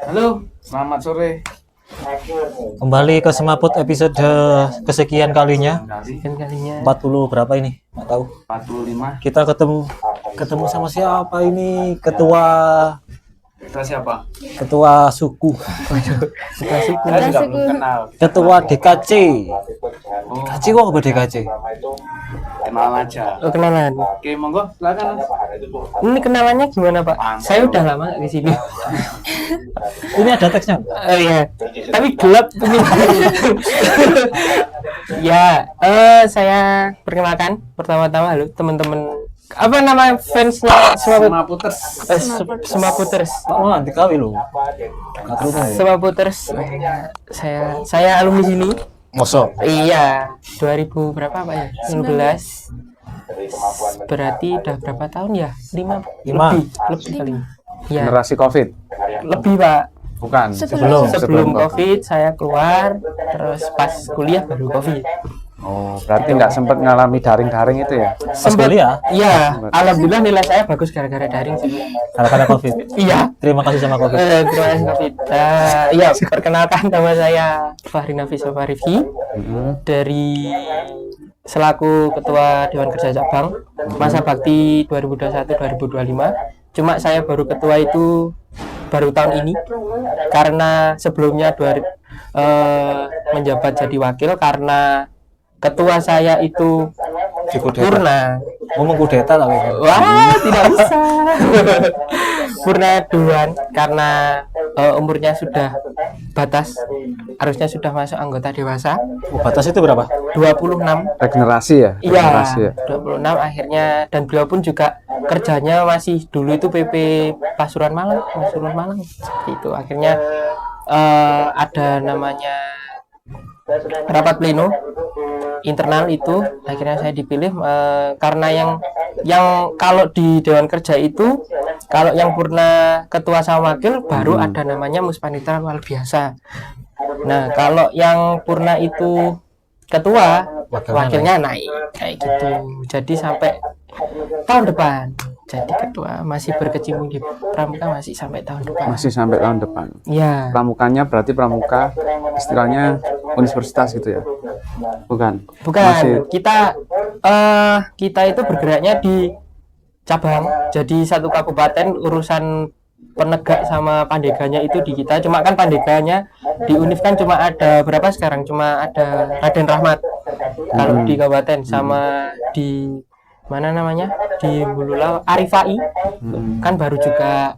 Halo, selamat sore. Kembali ke Semaput episode kesekian kalinya. Kalinya 40 berapa ini? Nggak tahu. 45. Kita ketemu sama siapa ini? Kita siapa? Ketua suku. Saya juga belum kenal. Ketua DKC. DKC kok apa DKC? Kenal aja. Oh, kenalan. Oke, monggo silakan. Ini kenalannya gimana, Pak? Saya udah lama nggak ke sini. Ini ada teksnya. Oh iya. Tapi gelap ini. Ya, saya perkenalkan pertama-tama halo teman-teman. Apa nama fansnya Semaputers. Semaputers. Oh, nanti kali lo. Semaputers. Saya alumni sini. Mosok. Iya, 2000 berapa Pak ya? 19. Berarti udah berapa tahun ya? 5 lebih kali. Ya, Generasi Covid. lebih Pak. Bukan. Sebelum Covid saya keluar, terus pas kuliah baru Covid. Oh, berarti nggak sempat ngalami daring-daring itu ya? Sempat kuliah? Iya, alhamdulillah nilai saya bagus gara-gara daring sih. Karena Covid. Iya. Terima kasih sama Covid. Terima kasih Covid. Iya, perkenalkan nama saya Fahri Nafis Farifi dari selaku Ketua Dewan Kerja Cabang masa bakti 2021-2025. Cuma saya baru ketua itu baru tahun ini karena sebelumnya menjabat jadi wakil karena ketua saya itu purna. Ngomong kudeta tapi. Wah, tidak bisa. Purna duluan karena umurnya sudah batas, harusnya sudah masuk anggota dewasa. Oh, batas itu berapa? 26. Regenerasi ya? Iya, Regenerasi ya? 26 akhirnya, dan beliau pun juga kerjanya masih dulu itu PP Pasuruan Malang seperti itu. Akhirnya ada namanya rapat pleno internal itu, akhirnya saya dipilih karena yang kalau di Dewan Kerja itu kalau yang purna ketua sama wakil baru ada namanya muspanitra luar biasa. Nah, kalau yang purna itu ketua, wakilnya naik kayak gitu. Jadi sampai tahun depan jadi ketua, masih berkecimpung di pramuka masih sampai tahun depan. Masih sampai tahun depan. Iya. Pramukanya berarti pramuka istilahnya universitas gitu ya? Bukan. Bukan. Kita itu bergeraknya di cabang. Jadi satu kabupaten urusan penegak sama pandeganya itu di kita. Cuma kan pandeganya di UNIF kan cuma ada berapa sekarang? Cuma ada Raden Rahmat. Kalau di kabupaten sama di mana namanya? Di Bulula Arifai. Kan baru juga.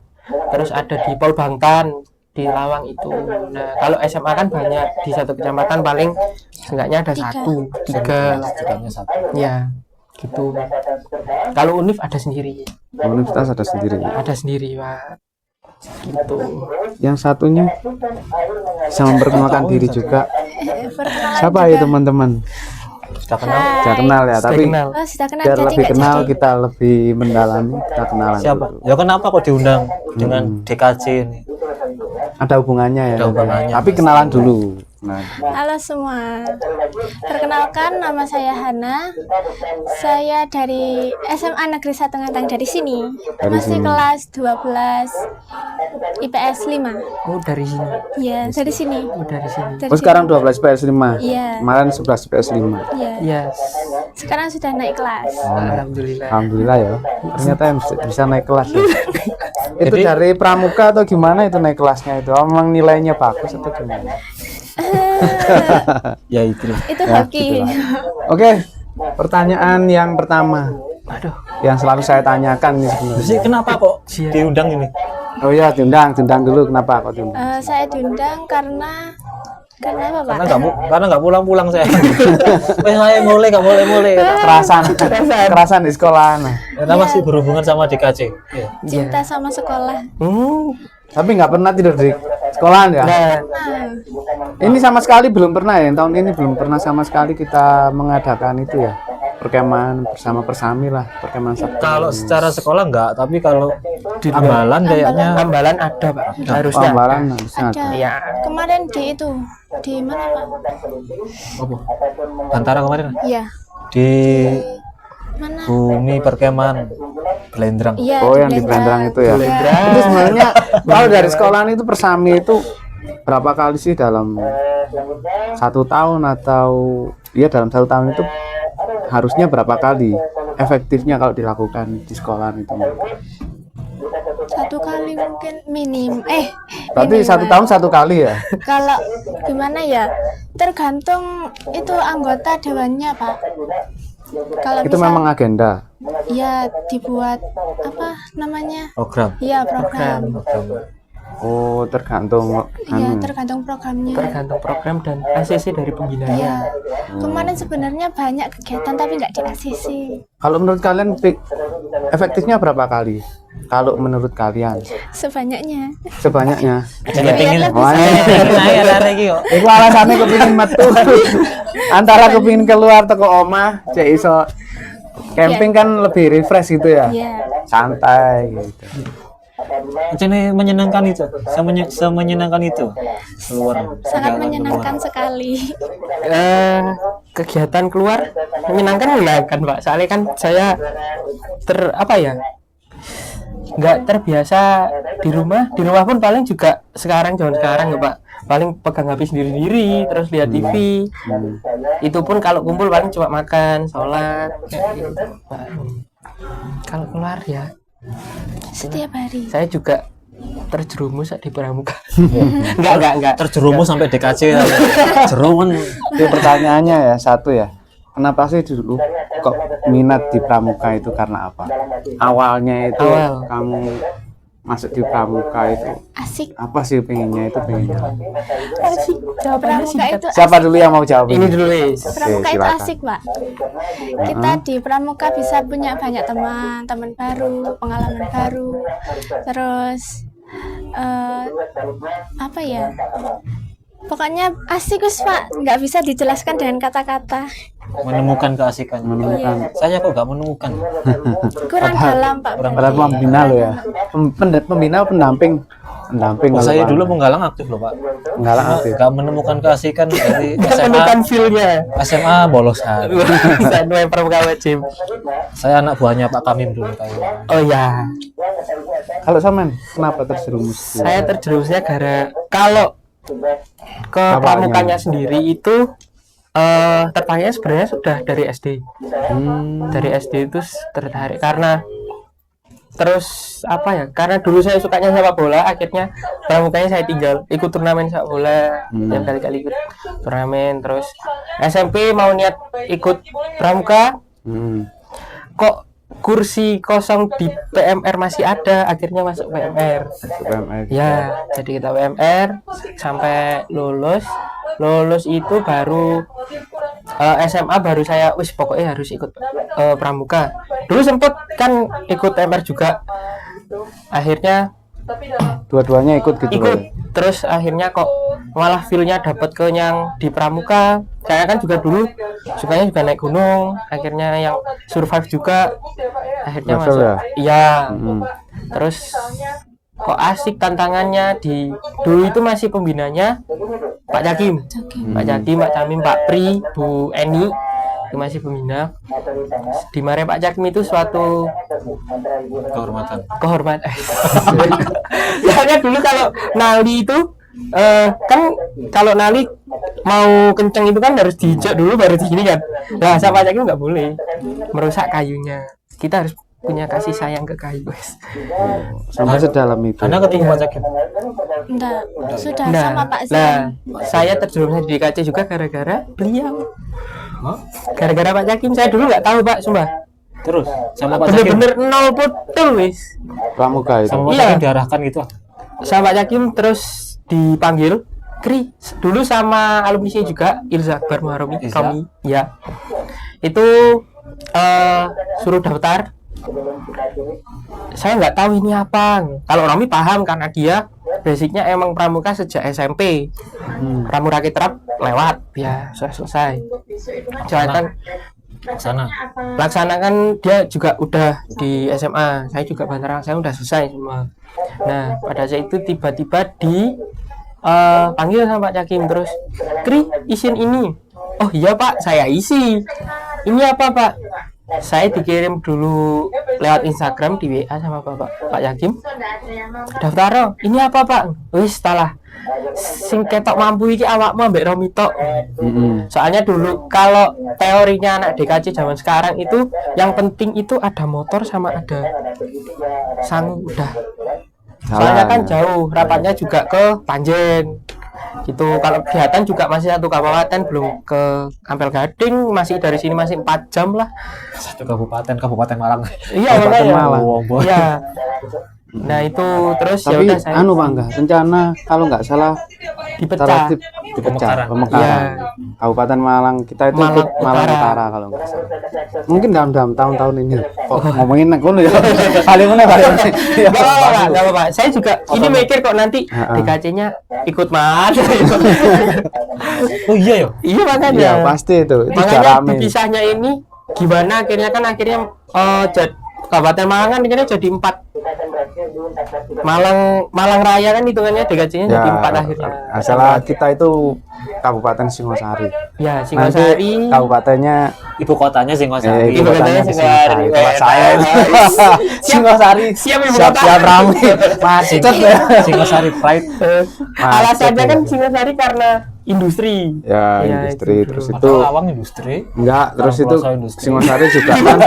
Terus ada di Pol Bangtan, di Lawang itu. Nah, kalau SMA kan banyak, di satu kecamatan paling enggaknya ada tiga. Ya, gitu. Kalau UNIF ada sendiri. Universitas ada sendiri. Ada sendiri, Pak. Gitu. Yang satunya bisa memperkenalkan diri juga. Siapa ya teman-teman? Sudah kenal ya, tapi sudah kenal, biar jadi lebih nggak kenal jadi. kita lebih mendalami, kita kenalan Siapa? dulu. Ya kenapa kok diundang dengan DKC ini? Ada hubungannya ya. Ada hubungannya. Tapi kenalan dulu. Nah, Halo semua, perkenalkan nama saya Hana. Saya dari SMA Negeri 1 Ngatang dari sini. Dari Masih sini. kelas 12 IPS 5. Oh, dari sini. Iya, dari sini. Oh, dari sini. Dari oh sekarang 12 PS5. Iya. Kemarin 11 PS5. Iya. Iya. Sekarang sudah naik kelas. Alhamdulillah. Alhamdulillah ya. Ternyata yang bisa naik kelas ya. Itu Jadi- dari pramuka atau gimana itu naik kelasnya itu? Emang nilainya bagus atau gimana? Ya itu. Itu Ya, hoki. gitulah. Oke, pertanyaan yang pertama. Aduh. Yang selalu saya tanyakan nih sebenarnya. Jadi kenapa kok diundang ini? Oh iya, diundang dulu. Kenapa kok diundang? Saya diundang karena apa, Pak? Karena nggak pulang-pulang saya. Saya nggak boleh. Kerasan di sekolah. Nah. Karena masih berhubungan sama DKC. Iya. Cinta sama sekolah. Tapi nggak pernah tidur di sekolahan ya? Nah, Nah, Ini sama sekali belum pernah ya. Tahun ini belum pernah sama sekali kita mengadakan itu ya. Perkemahan bersama Persami lah, perkemahan Sabtu. Kalau secara sekolah nggak, tapi kalau di Ambalan kayaknya tambalan ada, Pak. Harusnya. Pambalan harusnya ada. ada. Iya. Kemarin di itu, di mana, Pak? apa? Antara kemarin Iya. di Mana? Bumi Perkemahan Belendrang. Iya, Oh, yang di Belendrang itu ya. Iya. Itu sebenarnya kalau dari sekolahan itu persami itu berapa kali sih dalam 1 tahun atau ya dalam 1 tahun itu harusnya berapa kali efektifnya kalau dilakukan di sekolahan itu? 1 kali mungkin Berarti minimal. 1 tahun 1 kali ya? Kalau gimana ya, tergantung itu anggota dewannya Pak. Kalau Itu misal, memang agenda. ya dibuat apa namanya, Program. ya program. Oh, tergantung Iya, tergantung programnya. tergantung program dan ACC dari Iya. pembinanya. Kemarin sebenarnya banyak kegiatan tapi nggak di ACC. Kalau menurut kalian efektifnya berapa kali? Kalau menurut kalian Sebanyaknya. sebanyaknya. Jadi pingin lah. Wah, Ayo lari iki kok. Iku alasannya kepingin metu. Antara kepingin keluar teko omah, cek iso camping kan lebih refresh gitu ya. Iya. Santai gitu. Jadi menyenangkan itu. Semenyenangkan itu. Keluar. Sangat menyenangkan sekali. Kegiatan keluar menyenangkan Pak. Soalnya kan saya nggak terbiasa di rumah pun paling juga sekarang zaman sekarang ya Pak, paling pegang HP sendiri terus lihat TV. Itu pun kalau kumpul paling cuma makan, sholat kayak gitu, Pak. Kalau keluar ya Setiap hari. saya juga terjerumus di pramuka. enggak Terjerumus sampai DKC. Jerumun. Itu pertanyaannya ya satu ya. Kenapa sih dulu kok minat di pramuka itu karena apa? Awalnya itu kamu masuk di pramuka itu Asik. apa sih pengennya itu pengennya? asik. Jawabannya Pramuka singkat. itu Siapa dulu yang mau jawab Ini dulu wis. Pramuka itu silakan. asik, Pak. Kita di Pramuka bisa punya banyak teman baru, pengalaman baru. Terus apa ya? Pokoknya asik Gus, Pak. Nggak bisa dijelaskan dengan kata-kata. Menemukan keasikan. Menemukan. Saya kok nggak menemukan. Kurang dalam, Pak. Padahal pembina lo ya. Pembina pendamping kalau Saya Pak. dulu menggalang aktif loh Pak. Penggalang aktif. Nggak menemukan keasikan dari Menemukan feel-nya. SMA bolosan. Saya main pramuka wajib. Saya anak buahnya Pak Kamim dulu kayak. Oh ya, Kalau Samen, kenapa terjerumus? saya terjerumusnya kalau ke pramukanya sendiri itu tertariknya sebenarnya sudah dari SD. Dari SD itu tertarik karena terus karena dulu saya sukanya sepak bola, akhirnya pramukanya saya tinggal ikut turnamen sepak bola, yang kali-kali ikut turnamen. Terus SMP mau niat ikut pramuka, kok kursi kosong di PMR masih ada, akhirnya masuk PMR. Ya, jadi kita PMR sampai lulus itu baru SMA baru saya pokoknya harus ikut pramuka. Dulu sempet kan ikut PMR juga, akhirnya Dua-duanya ikut gitu loh. terus akhirnya kok malah feel-nya dapat ke yang di pramuka. Saya kan juga dulu sukanya juga naik gunung, akhirnya yang survive juga akhirnya Betul masuk. ya? Iya. Terus kok asik tantangannya dulu itu masih pembinanya Pak Jakim, Pak Camim, Pak Pri, Bu Eni itu masih pembina. Di mana Pak Jakim itu suatu kehormatan. Soalnya dulu kalau nali itu kan kalau nali mau kenceng itu kan harus diinjak dulu baru di sini kan. Nah, sama Jakim nggak boleh merusak kayunya. Kita harus punya kasih sayang ke kayu, guys. Sampai sedalam itu. Karena ketemu Pak Jakim. Enggak, sudah sama Pak Zan. Nah, saya terjerumusnya di DKC juga gara-gara beliau. Gara-gara Pak Jakim, saya dulu nggak tahu Pak, sumpah. Terus sama Pak Jakim. Bener-bener nol betul wis. Pramuka itu. Sama Pak Iya. Jakim diarahkan gitu. Sama Pak Jakim terus dipanggil dulu sama alumni juga Ilza Akbar Muharrami kami ya. Itu suruh daftar. Saya nggak tahu ini apa. Kalau Romi paham karena dia basicnya emang pramuka sejak SMP. Pramuka Trap lewat ya sudah selesai. Jalan Sana. laksanakan dia juga udah di SMA. Saya juga Bantarang, saya udah selesai semua. Nah pada saat itu tiba-tiba panggil sama Pak Jakim terus, Kri isin ini. Oh iya Pak, saya isi. Ini apa Pak? saya dikirim dulu lewat Instagram di WA sama Pak Yakim. Daftar, ini apa Pak? Wis salah. Sing ketok mampu iki awakmu ambek Romi tok. Soalnya dulu kalau teorinya anak DKC zaman sekarang itu yang penting itu ada motor sama ada sang udah. Soalnya kan jauh, rapatnya juga ke Panjen. Gitu. Kalau kegiatan juga masih satu kabupaten, belum ke Ampel Gading, masih dari sini masih 4 jam lah. Satu Kabupaten Malang. Iya, Kabupaten makanya. Malang. Iya. Nah, itu terus ya Tapi udah saya anu Bangga, rencana kalau nggak salah dipecah. dipecah Pemekaran. pemekaran. Kabupaten Malang kita itu Malang ikut Malang Utara. Utara kalau nggak salah. Mungkin dalam tahun-tahun ini. Oh, ngomongin nek ngono ya. Paling mana. Ya, Enggak apa-apa. Saya juga ini mikir kok nanti DKC-nya ikut mas. Oh iya ya. Iya makanya. Iya, pasti itu. Itu sudah Makanya rame. dipisahnya ini gimana akhirnya Kabupaten Malang kan akhirnya jadi 4. Malang Raya kan hitungannya DKC-nya jadi 4 akhirnya. Masalah kita itu Kabupaten Singosari. Ya, Nanti Singosari. kabupatennya Ibu kotanya Singosari. Ibu kotanya Singosari. Tempat saya Singosari. Siap ibu Siap kota. rame. Macet ya. Singosari Pride. Alasannya kan Singosari karena industri. Ya, Ya, industri itu terus dulu. itu Atau Lawang industri. enggak, terus Kalau itu Pulau industri. Singosari juga kan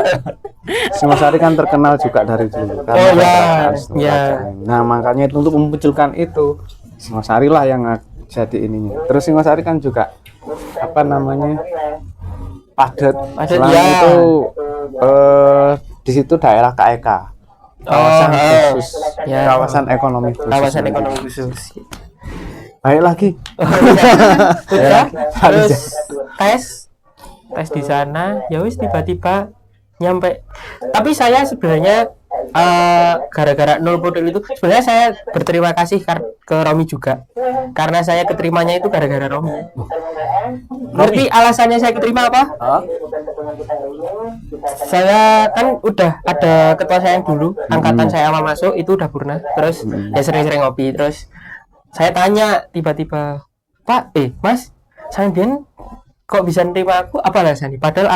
Singosari kan terkenal juga dari dulu karena Oh, ya. kerajaan Singosari. Ya. Nah, makanya itu untuk memunculkan itu Singosari lah yang jadi ininya. Terus Singosari kan juga apa namanya? Padat. Padat, Selain ya. itu di situ daerah KEK. Kawasan khusus. Ya. Kawasan ekonomi khusus. Kawasan ekonomi khusus. Baik lagi. Udah, terus tes di sana, ya wis tiba-tiba nyampe. Tapi saya sebenarnya gara-gara nol modul itu sebenarnya saya berterima kasih ke Romi juga, karena saya keterimanya itu gara-gara Romi. Ngerti alasannya saya keterima apa? Saya kan udah ada ketua saya yang dulu, angkatan saya awal masuk itu udah purna, terus ya sering-sering ngopi, terus saya tanya tiba-tiba, Pak, Mas, sampean kok bisa nerima aku? Apa alasannya? Padahal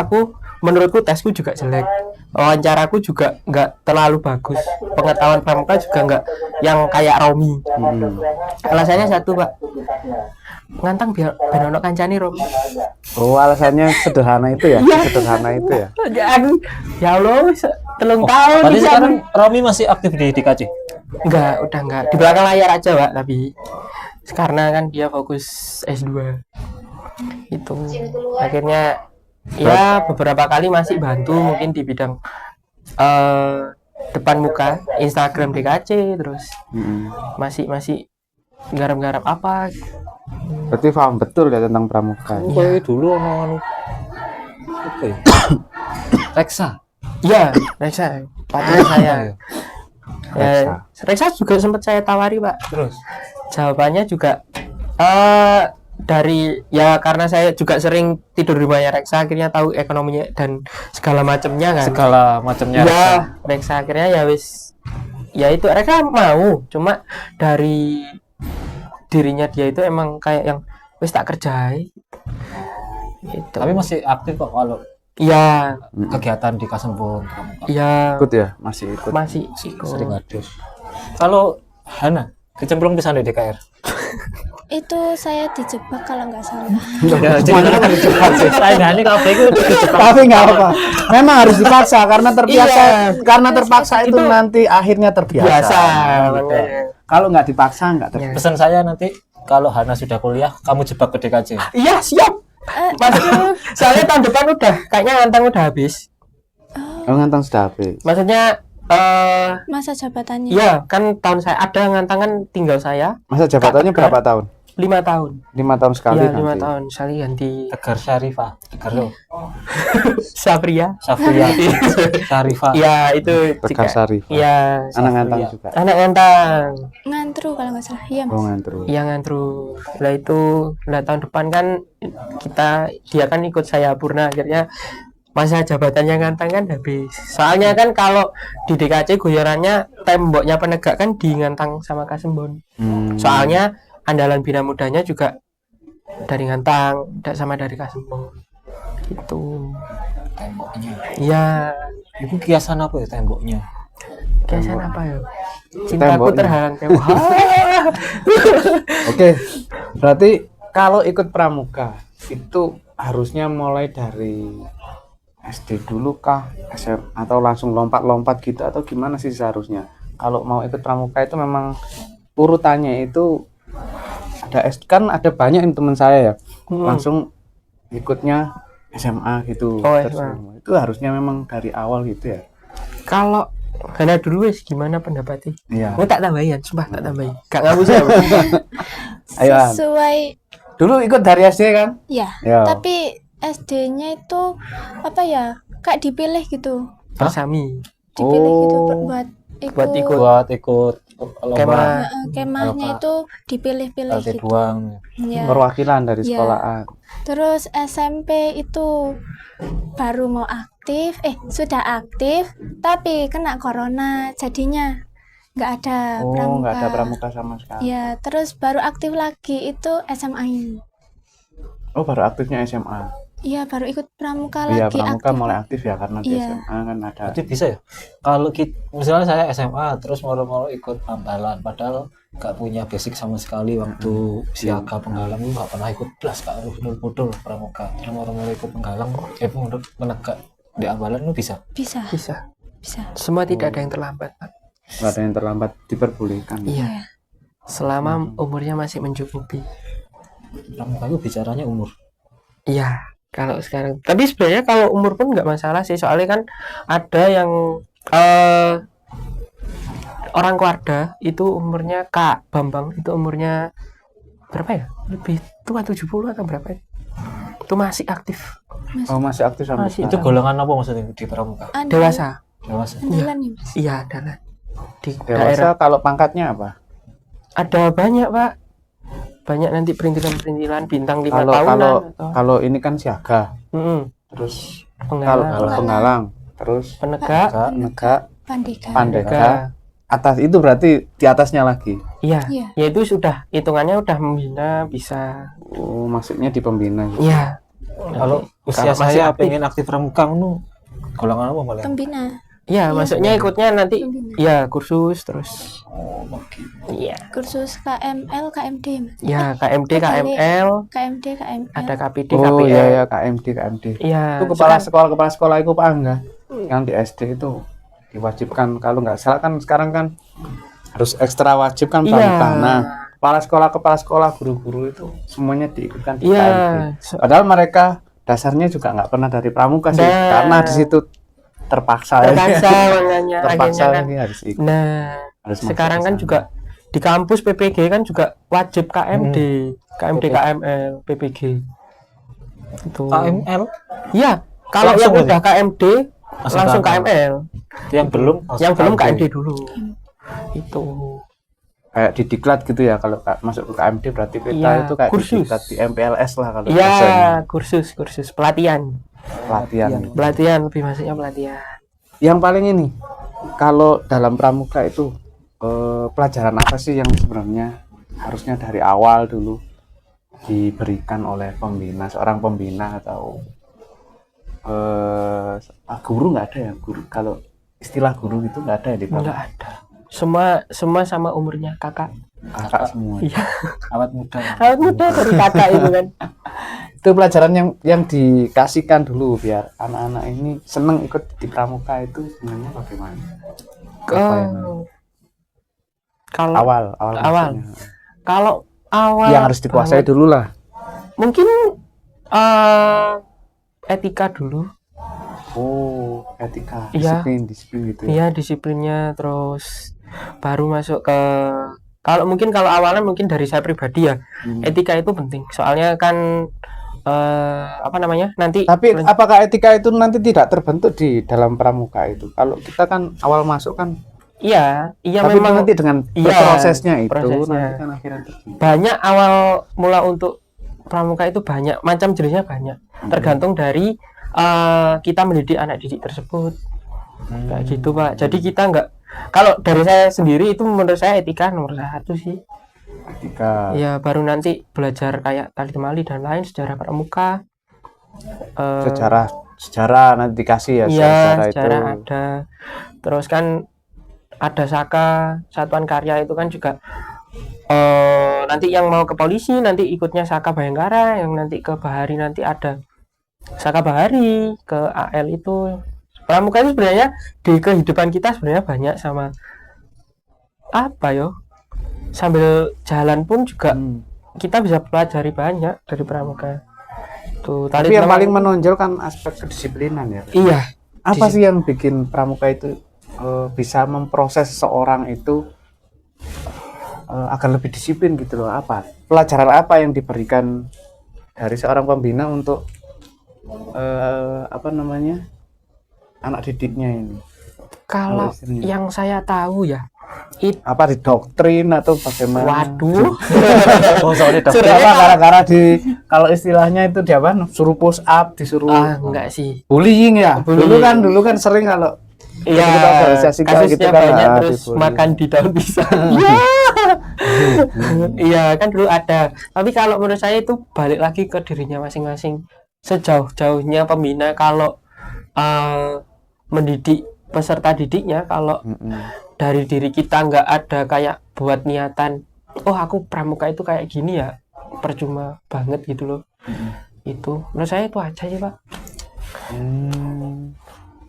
menurutku tesku juga jelek, wawancaraku juga nggak terlalu bagus, pengetahuan pramuka juga nggak yang kayak Romi. Alasannya satu, Pak, ngantang biar ono kancane Romi. Oh, alasannya sederhana itu ya? Iya. Sederhana itu ya? Aku, ya Allah, 3 tahun. Berarti di sekarang sana. Romi masih aktif di DKC. Udah enggak. Di belakang layar aja, Pak, tapi karena kan dia fokus S2. Itu. Akhirnya ya beberapa kali masih bantu mungkin di bidang depan muka Instagram DKC, terus masih garap-garap apa. Berarti paham betul ya tentang pramuka. Kayak dulu ono apa ya? Reksa. Iya, Reksa, partner saya. Ya, Reksa juga sempat saya tawari, Pak. Terus Jawabannya juga dari ya karena saya juga sering tidur di rumahnya Reksa, akhirnya tahu ekonominya dan segala macamnya kan. segala macamnya Reksa. Ya, Reksa akhirnya ya wis, ya itu Reksa mau, cuma dari dirinya dia itu emang kayak yang wis tak kerjai. Gitu. Tapi masih aktif kok kalau ya, kegiatan di Kasembon. ya Ikut ya? Masih ikut. masih Sering hadir. Kalau Hana kecemplung di sana DKR. Itu saya dijebak kalau nggak salah. Ya, jadi cepat sih. Saya ini kabeh itu Tapi nggak apa. Memang harus dipaksa karena terbiasa. Iya. Karena terpaksa itu nanti akhirnya terbiasa. biasa. Gitu. Kalau nggak dipaksa nggak terbiasa. pesan saya nanti kalau Hana sudah kuliah, kamu jebak ke DKC. Iya, siap. Maksudnya soalnya tahun depan udah kayaknya ngantang udah habis. Oh, ngantang sudah habis. Maksudnya Masa jabatannya. iya kan tahun saya ada ngantangan tinggal saya Masa jabatannya berapa tahun? 5 tahun. 5 tahun sekali Iya, 5 nanti. tahun sekali ganti Tegar Syarifah, Tegar lo, Sapria. Safia, Syarifah. Iya, itu Tegar Syarifah. Iya, Anak ngantang Iya. juga. anak ngantang. Ngantru kalau nggak salah. Iya, Oh, Mas. ngantru. Iya ngantru. Lah itu tahun depan kan dia kan ikut saya purna, akhirnya masa jabatannya ngantang kan habis. Soalnya kan kalau di DKC guyorannya temboknya penegak kan di Ngantang sama Kasembon. Soalnya andalan bina mudanya juga dari Ngantang, sama dari Kasembon. Gitu. temboknya. Iya. Itu kiasan apa ya temboknya? Kiasan apa ya? Cintaku Temboknya. terhalang tembok. Oke, berarti kalau ikut pramuka itu harusnya mulai dari SD dulu kah, SM, atau langsung lompat-lompat gitu atau gimana sih seharusnya? Kalau mau ikut pramuka itu memang urutannya itu ada kan ada banyak yang teman saya ya langsung ikutnya SMA gitu. Oh, Terus SMA. itu harusnya memang dari awal gitu ya. Kalau Hana dulu wes gimana pendapatnya? Iya. Oh tak tambahin, sumpah tak tambahin. Gak ngabus ya. Ayo, An. Sesuai Dulu ikut dari SD kan? ya. Ya. Tapi SD-nya itu apa ya? Kayak dipilih gitu. Persami. Dipilih gitu Oh. buat ikut. Buat ikut. Buat ikut lomba Kemah. Kemahnya Lomba. itu dipilih-pilih LT gitu. buang. Ya. Perwakilan dari Iya. sekolahan. Terus SMP itu baru mau aktif, sudah aktif, tapi kena corona, jadinya nggak ada Oh, pramuka. nggak ada pramuka sama sekali. Ya, terus baru aktif lagi itu SMA ini. Oh, baru aktifnya SMA. Iya, baru ikut pramuka Iya, lagi pramuka aktif. mulai aktif ya karena di Iya. SMA kan ada. Berarti bisa ya? Kalau kita, misalnya saya SMA terus mau ikut ambalan, padahal nggak punya basic sama sekali waktu siaga penggalang itu nggak pernah ikut belas kak pudul pramuka. Yang mau ikut penggalang, menegak di ambalan itu bisa. Bisa, Bisa. bisa. Semua tidak ada yang terlambat, Pak. Nggak ada yang terlambat diperbolehkan. Iya. Selama umurnya masih mencukupi. Pramuka itu bicaranya umur. Iya. Kalau sekarang. Tapi sebenarnya kalau umur pun nggak masalah sih. Soalnya kan ada yang orang keluarga itu umurnya Kak Bambang itu umurnya berapa ya? Lebih tua 70 atau berapa ya? Itu masih aktif. Oh, masih aktif sampai Masih. Itu sekarang. golongan apa maksudnya di pramuka? Dewasa. Dewasa. Andalan nih, Mas. Iya, adalah di Dewasa daerah. kalau pangkatnya apa? Ada banyak, Pak. Banyak nanti perintilan-perintilan bintang 5 Kalau tahunan kalau atau kalau ini kan siaga. Mm-mm. Terus Penggalang, kalau penggalang, terus penegak, Enggak. Pandega. pandega. Atas itu berarti di atasnya lagi. iya. Iya. Ya itu sudah hitungannya udah membina bisa. Oh, maksudnya di pembina. Iya. Kalau usia Kalau masih saya aktif. pengen aktif pramuka nu golongan apa boleh? Pembina. Iya, maksudnya ikutnya nanti Pembina. ya kursus terus. Oh, oke. Iya. Kursus KML, KMD, Mas. Ya, KMD, KML, KMD, KML. ada KPD, Oh KPL. iya ya KMD. Iya. Itu kepala sekolah itu Pak Angga. Yang di SD itu diwajibkan kalau nggak salah kan sekarang kan harus ekstra wajib kan Iya. pramuka. Nah, kepala sekolah, guru-guru itu semuanya diikutkan di Iya. KMD. Padahal mereka dasarnya juga nggak pernah dari pramuka sih, Nah. karena di situ terpaksa. Terpaksa makanya terpaksa akhirnya kan. ini harus ikut. Nah, Harus masuk sekarang ke kan sana. juga di kampus PPG kan juga wajib KMD, KMD, KML, PPG. Itu. KML Iya, kalau Langsung yang aja? udah KMD langsung KML. yang belum Yang belum KMD. KMD dulu. Itu. Kayak di diklat gitu ya kalau masuk ke KMD berarti kita Iya, itu kayak kursus. di diklat di MPLS lah kalau Iya, biasanya. kursus pelatihan. Pelatihan. Pelatihan lebih masuknya pelatihan. Yang paling ini kalau dalam pramuka itu pelajaran apa sih yang sebenarnya harusnya dari awal dulu diberikan oleh pembina, seorang pembina atau guru nggak ada ya guru, kalau istilah guru itu nggak ada ya di Enggak pramuka. ada. Semua sama umurnya kakak. Kakak semua. Iya. awet muda. Awet muda dari kakak itu kan. Itu pelajaran yang dikasihkan dulu biar anak-anak ini seneng ikut di pramuka itu sebenarnya bagaimana? Apa yang Kalau awal Awal. maksudnya. kalau awal Yang harus dikuasai banget, dulu lah. mungkin etika dulu. Oh, etika, Iya. disiplin gitu ya. Iya, disiplinnya terus baru masuk ke kalau awalnya mungkin dari saya pribadi ya. Etika itu penting. Soalnya kan apa namanya? Nanti Tapi apakah etika itu nanti tidak terbentuk di dalam pramuka itu? Kalau kita kan awal masuk kan, iya tapi memang nanti dengan iya, prosesnya itu prosesnya. nanti kan akhirnya terbentuk. banyak awal mula untuk pramuka itu banyak macam jenisnya banyak. Tergantung dari kita mendidik anak didik tersebut. Kayak gitu, Pak. Jadi kita nggak kalau dari saya sendiri itu menurut saya etika nomor 1 sih. Etika. Ya baru nanti belajar kayak tali temali dan lain sejarah pramuka. Sejarah sejarah nanti dikasih ya Iya, sejarah itu. sejarah ada. Terus kan ada Saka, Satuan Karya itu kan juga nanti yang mau ke polisi nanti ikutnya Saka Bayangkara, yang nanti ke Bahari nanti ada Saka Bahari, ke AL itu. Pramuka itu sebenarnya di kehidupan kita sebenarnya banyak sama apa yo? Sambil jalan pun juga kita bisa pelajari banyak dari pramuka. Tuh, Tapi yang paling menonjol kan aspek kedisiplinan ya. Iya. Apa sih yang bikin pramuka itu bisa memproses seseorang itu agar lebih disiplin gitu loh? Apa pelajaran apa yang diberikan dari seorang pembina untuk apa namanya anak didiknya ini? Kalau istrinya. yang saya tahu ya, Apa didoktrin atau bagaimana? waduh, Oh, soalnya Sudah apa gara-gara di kalau istilahnya itu di apa? Suruh push up, disuruh enggak sih. bullying ya. Bullying. Dulu kan sering kalau Iya, kita organisasi kayak gitu kasusnya kan, banyak terus dibully. makan di daun pisang. Iya. Iya, kan dulu ada. Tapi kalau menurut saya itu balik lagi ke dirinya masing-masing. Sejauh-jauhnya pembina kalau mendidik peserta didiknya, kalau dari diri kita nggak ada kayak buat niatan, oh aku pramuka itu kayak gini ya, percuma banget gitu loh. Itu menurut saya itu aja ya Pak.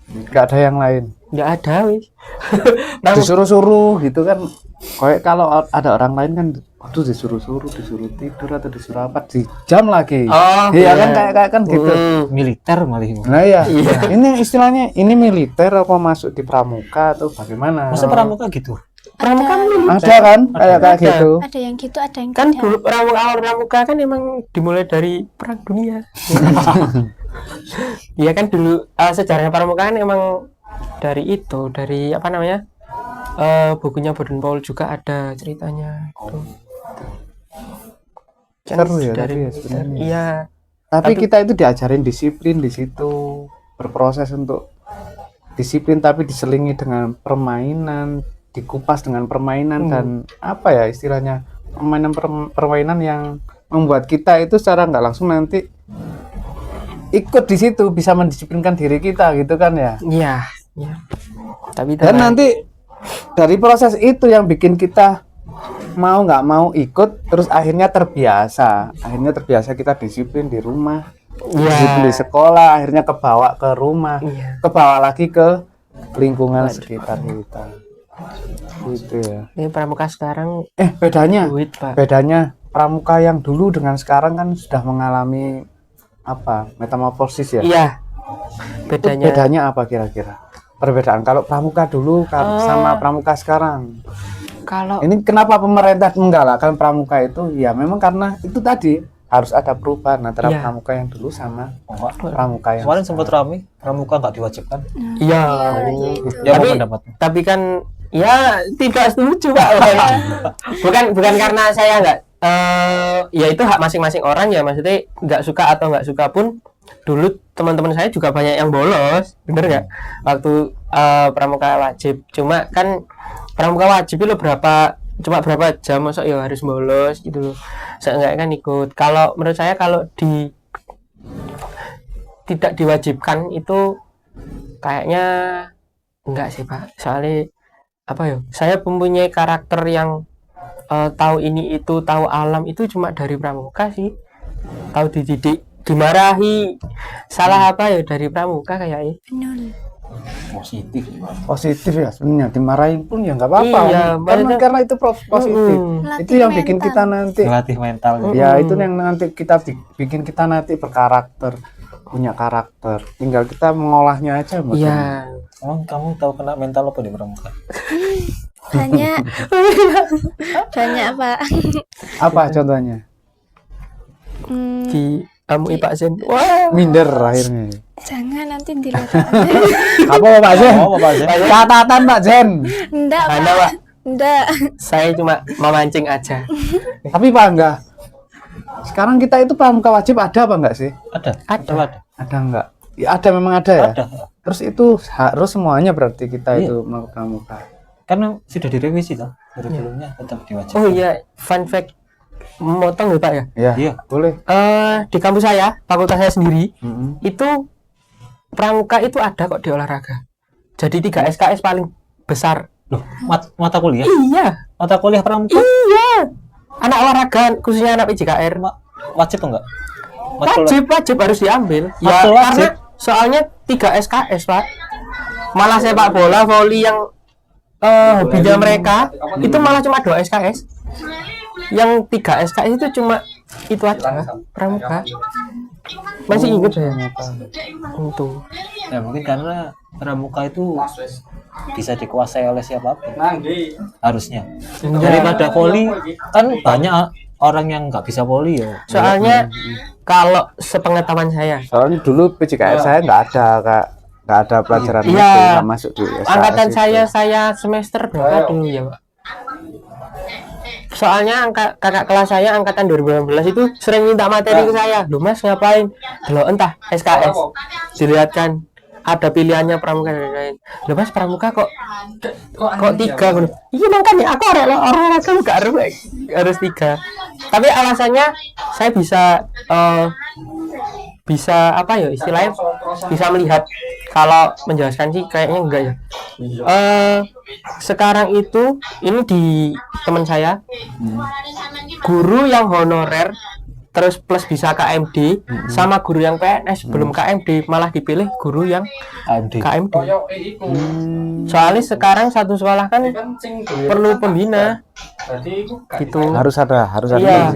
Nggak ada yang lain. Nggak ada wis. Disuruh-suruh gitu kan. Kayak kalau ada orang lain kan waduh disuruh-suruh, disuruh tidur atau disuruh apa di jam lagi. Oh, iya iya. kan kayak kan gitu. militer malah. Nah ya, ini istilahnya ini militer apa masuk di pramuka atau bagaimana? Masa pramuka gitu? Pramuka Ada kan kayak Ada. gitu. Ada yang gitu, ada yang kan tidak. dulu pramuka kan emang dimulai dari perang dunia. Iya kan dulu sejarahnya pramuka kan emang dari itu, dari apa namanya, bukunya Baden Powell juga ada ceritanya itu. Kan Seru ya dari tapi ya militer. sebenarnya. Iya. Tapi Tapi- kita itu diajarin disiplin di situ, berproses untuk disiplin tapi diselingi dengan permainan, dikupas dengan permainan dan apa ya istilahnya permainan yang membuat kita itu secara nggak langsung nanti ikut di situ bisa mendisiplinkan diri kita gitu kan ya. Iya, iya. Tapi Dan nanti dari proses itu yang bikin kita mau nggak mau ikut terus akhirnya terbiasa kita disiplin di rumah, disiplin di sekolah, akhirnya kebawa ke rumah, Iya. kebawa lagi ke lingkungan sekitar kita gitu ya. Ini pramuka sekarang Bedanya duit Pak. pramuka yang dulu dengan sekarang kan sudah mengalami apa metamorfosis ya. Iya. Itu Bedanya. bedanya apa kira-kira perbedaan kalau pramuka dulu sama pramuka sekarang? Kalau Ini kenapa pemerintah menggalakkan pramuka itu? Ya memang karena itu tadi harus ada perubahan antara Iya. pramuka yang dulu sama Enggak. pramuka yang Kemarin sempat rame, pramuka nggak diwajibkan. iya. Ya Tapi- mau pendapatnya. Tapi kan ya tidak setuju Pak. bukan karena saya nggak ya itu hak masing-masing orang ya, maksudnya nggak suka atau nggak suka pun dulu teman-teman saya juga banyak yang bolos, bener nggak, waktu pramuka wajib. Cuma kan pramuka wajib itu cuma berapa jam, masa ya harus bolos gitu loh. Seenggaknya kan ikut. Kalau menurut saya kalau tidak diwajibkan itu kayaknya enggak sih Pak, soalnya apa ya, saya mempunyai karakter yang tahu ini itu, tahu alam itu cuma dari pramuka sih. Tahu dididik, dimarahi, salah apa ya dari pramuka kayaknya. Nol. Positif. positif ya sebenarnya dimarahin pun ya nggak apa-apa. Iya, maksudnya- karena itu positif. Melatih Itu yang bikin mental. kita nanti Melatih mental. ya itu yang nanti kita bikin kita nanti berkarakter, punya karakter. Tinggal kita mengolahnya aja. Mas. Iya. Emang kamu tahu kena mental apa di pramuka? Banyak. Banyak, Pak. Apa contohnya? Di amui Pak Zen. Wah, Minder akhirnya. Jangan nanti dilihat. Apa Pak Zen? Oh, Pak Zen. Catatan Pak Zen. Enggak, Anda, Pak. Pak. Enggak. Saya cuma memancing aja. Tapi Pak enggak. Sekarang kita itu pramuka wajib ada apa enggak sih? Ada. Ada. Ada. Ada enggak? Ya ada, memang ada ya. Ada. Terus itu harus semuanya berarti kita Iya. itu melakukan pramuka. Karena sudah direvisi toh. Kurikulumnya tetap diwajibkan. Oh iya, fun fact, motong ya Pak ya. Ya, Iya. boleh. Di kampus saya, fakultas saya sendiri, Mm-mm. itu pramuka itu ada kok di olahraga. Jadi 3 SKS paling besar. Loh, mata kuliah? Iya, Mata kuliah pramuka iya. Anak olahraga khususnya anak PJKR wajib enggak? Matkul wajib harus diambil. Ya Matkul karena wajib. soalnya 3 SKS, Pak. Malah sepak bola, voli yang hobinya mereka itu malah cuma 2 SKS. Yang 3 SKS itu cuma itu aja, pramuka. Masih ingat saya untuk Ya mungkin karena pramuka itu bisa dikuasai oleh siapapun harusnya. Daripada voli kan banyak orang yang nggak bisa voli ya. soalnya kalau sepengetahuan saya Soalnya dulu PJKR saya nggak ada kak, nggak ada pelajaran Iya. itu, nggak masuk di SKS angkatan itu. saya semester berapa dulu ya, Pak? Soalnya kakak kelas saya angkatan 2019 itu sering minta materi ke saya. Loh Mas ngapain? Loh entah SKS. Dilihatkan ada pilihannya pramuka dan lain-lain. Loh Mas pramuka kok 3? Iya makanya aku orang nggak harus 3. Tapi alasannya saya bisa apa ya istilahnya bisa melihat kalau menjelaskan sih kayaknya enggak ya. Sekarang itu ini di teman saya guru yang honorer terus plus bisa KMD sama guru yang PNS belum KMD malah dipilih guru yang AMD. KMD. Soalnya sekarang satu sekolah kan perlu pembina gitu. Harus ada Iya.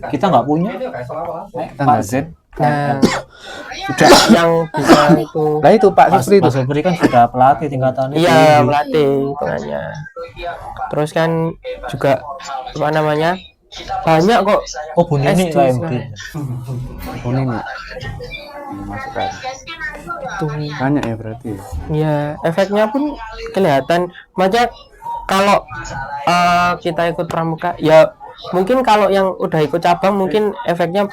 Kita nggak punya. Pak Z. Nah, yang bisa itu Nah itu Pak Mas Supri itu. Supri kan sudah pelatih tingkatannya iya tinggi. pelatih hitungannya. Terus kan juga apa namanya banyak kok. Oh Bu Nini SD KMD. sekarang. Oh ini masukkan. Tuh. Banyak ya berarti. Ya efeknya pun kelihatan. Macam kalau kita ikut pramuka ya mungkin kalau yang udah ikut cabang mungkin efeknya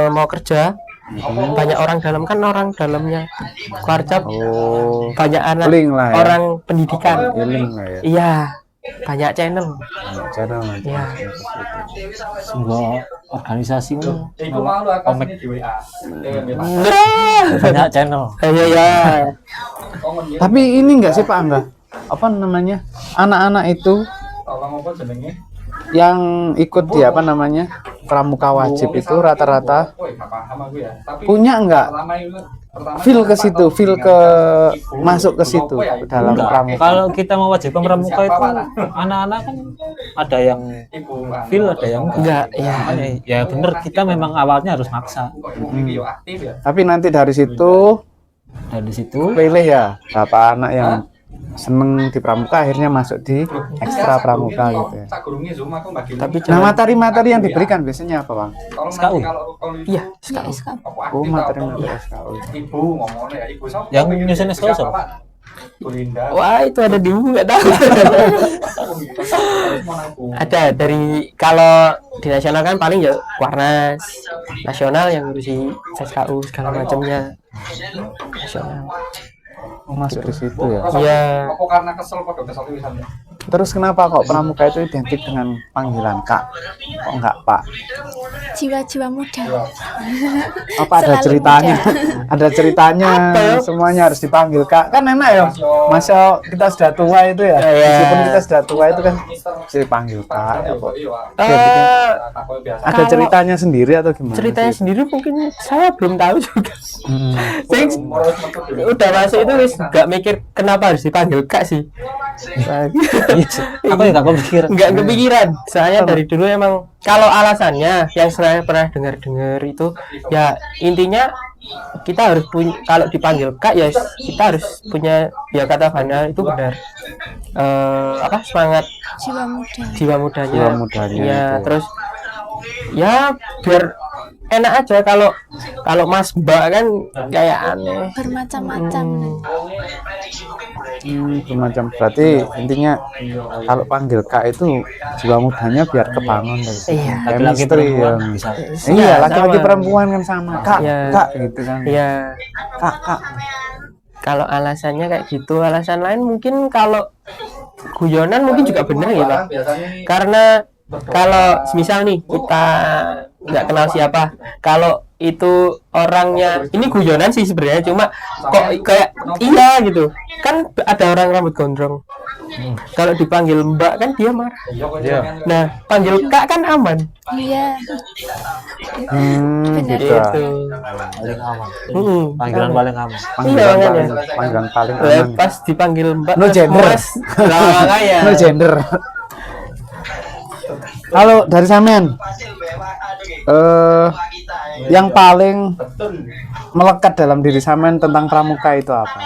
mau kerja banyak orang dalam kan orang dalamnya keluarga Oh, banyak anak link lah ya. orang pendidikan Healing lah ya. iya banyak channel Channel nanti. Iya. Sebuah organisasi Iku malu aku Omek. di WA. banyak channel. ya Tapi ini enggak sih Pak Angga? Apa namanya? Anak-anak itu Tolong apa jenenge? yang ikut di apa namanya? Pramuka wajib itu rata-rata Woi, enggak paham aku ya. Tapi punya enggak pertama feel ke situ, feel ke masuk ke situ dalam Enggak. pramuka. Kalau kita mewajibkan pramuka itu anak-anak kan ada yang ibu feel ada yang enggak ya Makanya, ya bener kita memang awalnya harus maksa. yo aktif ya. Tapi nanti dari situ Dan di situ pilih ya berapa anak yang seneng di pramuka akhirnya masuk di ekstra pramuka gitu ya. Sak gurunge Zoom aku bagi. tapi Nah jangan materi-materi yang diberikan biasanya apa Bang? tolong SKU. nanti kalau iya Ya, sekali SKU. Oh materi-materi SKU. ibu ngomongnya ya ibu sama Yang nyusun SKU siapa? Bu Linda. wah itu ada di buku nggak tahu ada dari kalau di nasional kan paling ya Warnas nasional yang ngurusi SKU segala macamnya nasional. Oh, masuk di situ ya. Iya. Apa karena kesel pada kesel tulisannya? Terus kenapa kok pramuka itu identik dengan panggilan Kak? Kok enggak Pak? Jiwa-jiwa muda. Apa ada Selalu ceritanya? Ada ceritanya. Apa ya? Semuanya harus dipanggil Kak. Kan enak ya. Masa kita sudah tua itu ya. Iya. Meskipun kita sudah tua itu kan mesti dipanggil Kak. Ya, Pak. Ada Kalau ceritanya sendiri atau gimana? ceritanya sih? sendiri mungkin saya belum tahu juga. Saya Udah udah masuk itu wis nggak mikir kenapa harus dipanggil Kak sih. aku ya nggak kepikiran. Nggak kepikiran. Saya dari dulu emang kalau alasannya yang saya pernah dengar-dengar itu ya intinya kita harus punya kalau dipanggil Kak ya kita harus punya ya kata Fana itu benar apa semangat Jiwa muda. jiwa mudanya. Jiwa mudanya Iya, itu. terus ya biar enak aja kalau Mas Mbak kan kayak aneh. Bermacam-macam. Semacam berarti intinya kalau panggil Kak itu jiwa mudanya biar kebangun dari situ. Iya. Laki-laki Chemistry perempuan yang- bisa. Iya, Iya, laki-laki sama. perempuan kan sama. Kak, Iya. Kak gitu kan. Iya. Kak. Kalau alasannya kayak gitu, alasan lain mungkin kalau guyonan mungkin juga bener ya Pak. Karena kalau misal nih kita nggak kenal siapa, kalau itu orangnya ini guyonan sih sebenarnya, cuma kok kayak iya gitu kan, ada orang rambut gondrong kalau dipanggil mbak kan dia marah. Iya. Nah panggil kak kan aman Iya. Gitu. gitu. Paling aman. Panggilan Paling aman. Panggilan paling Lah, aman. pas dipanggil mbak No gender. lah makanya No gender. Halo, dari sampean. Yang paling melekat dalam diri sampean tentang pramuka itu apa?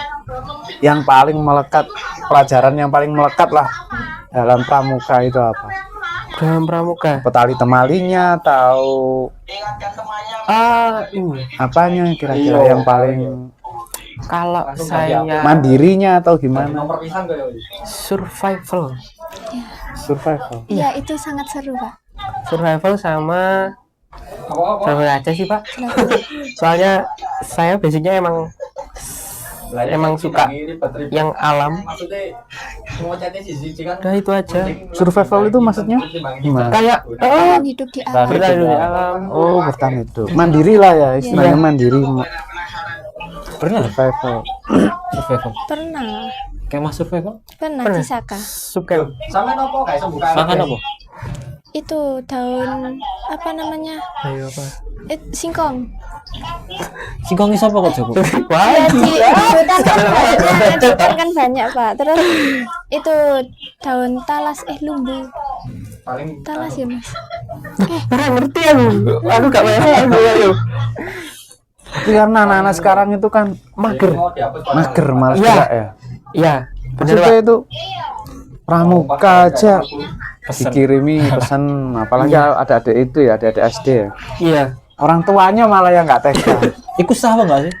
Yang paling melekat, pelajaran yang paling melekat lah dalam pramuka itu apa? dalam pramuka. Petali temalinya atau Ini apanya kira-kira yang paling kalau saya mandirinya atau gimana? Nomor pisan kok ya. survival Survival. Iya, itu sangat seru, Pak. survival sama Apa-apa. survival aja sih Pak. Soalnya saya basicnya emang suka yang alam. Maksudnya mau chatnya sih kan. Udah itu aja. Survival itu maksudnya gimana? Kayak Bertahan hidup di alam. bertahan hidup di alam. Oh, bertahan hidup. Mandiri lah ya, istilahnya mandiri. Pernah Survival. survival. Pernah. Kayak mas survival. Pernah di Saka. Suka Sampe nopo guys buka. Makan apa? Itu daun apa namanya? ayo apa? Singkong. Singkong iso apa kok Joko? Wah, Ya di hutan kan banyak, hutan kan banyak, Pak. Terus itu daun talas lumbu. Paling Talas ya, Mas. nggak ngerti aku gak paham ayo. Tapi karena anak-anak sekarang itu kan mager, mau dihapus Pak. mager malas Iya. gerak ya. Iya, bener Maksudnya Pak. itu pramuka aja dikirimi pesan, apalagi ada adik itu ya, ada adik SD ya. Iya. Orang tuanya malah yang nggak tega. Ikut sah apa enggak sih?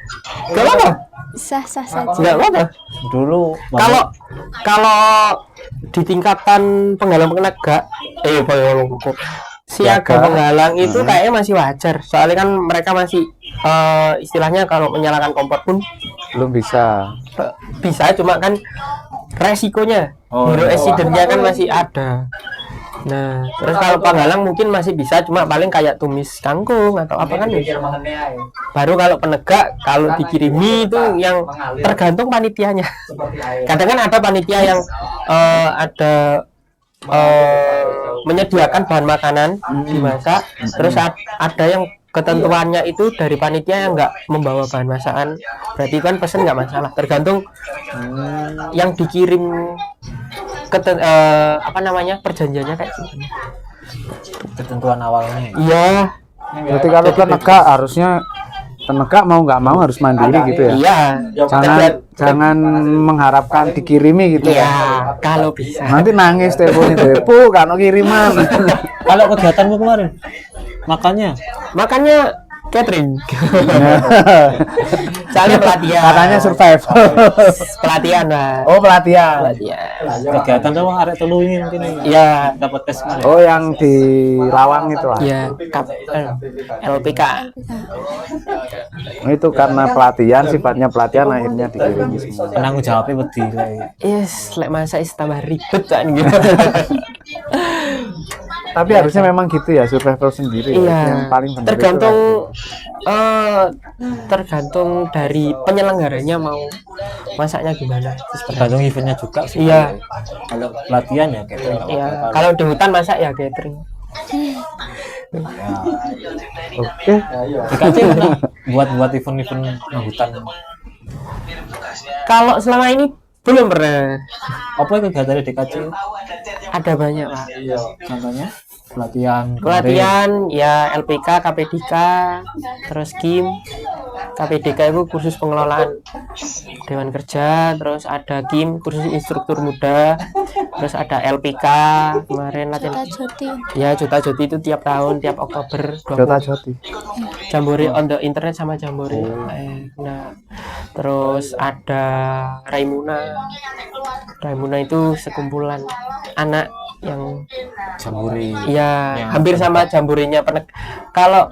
Gak apa-apa. Sah-sah saja. Gak apa-apa. Dulu Kalau di tingkatan penggalang penegak, siaga penggalang itu kayaknya masih wajar. Soalnya kan mereka masih istilahnya kalau menyalakan kompor pun Belum bisa. bisa, cuma kan resikonya, hero accident-nya kan masih ada. Nah, terus kalau penggalang mungkin masih bisa, cuma paling kayak tumis kangkung atau apa kan. Pikir mengenai ae. Baru kalau penegak, kalau dikirimi itu yang tergantung panitianya. Seperti air. Kadang kan ada panitia yang ada menyediakan bahan makanan dimasak, terus ada yang ketentuannya itu dari panitia yang nggak membawa bahan masakan, berarti kan pesen nggak masalah, tergantung yang dikirim apa namanya perjanjiannya kayak gitu. ketentuan awalnya. Iya, Berarti kalau penegak harusnya penegak mau nggak mau harus mandiri gitu ya. iya, Jangan mengharapkan dikirimi gitu iya, ya. kalau bisa. Nanti nangis teleponnya Depo kan kiriman. Kalau kegiatanmu kemarin Makanya catering. Soalnya pelatihan. Katanya survival. Pelatihan lah. Oh, pelatihan. kegiatan tuh arek telu ini mungkin Iya, dapat tes kemarin. Oh, yang di Lawang itu ah. iya, LPK. Itu karena pelatihan, sifatnya pelatihan akhirnya dikirimi semua. Penanggung jawabnya wedi like. Yes, lek masa tambah ribet kan gitu. Tapi harusnya memang gitu ya, survival sendiri ya, Iya, yang paling benar. tergantung tergantung dari penyelenggaranya mau masaknya gimana. Tergantung eventnya juga sih. Iya. Kalau pelatihan ya kayak gitu. Iya, kalau di hutan masak ya catering. Oke. DKC pernah buat event-event nang hutan. Kalau selama ini belum pernah. Apa itu kegiatan DKC? Ada banyak Pak. Contohnya pelatihan. Pelatihan ya LPK, KPDK, terus KIM. KPDK itu kursus pengelolaan Dewan Kerja, terus ada KIM kursus instruktur muda, terus ada LPK kemarin latihan. Joti. Ya Jota Joti itu tiap tahun, tiap Oktober 20. Jota Joti. Jambore on the internet sama Jambore. Nah, terus ada Raimuna. Raimuna itu sekumpulan anak yang Jambore. ya hampir sama jamborenya penegak. Kalau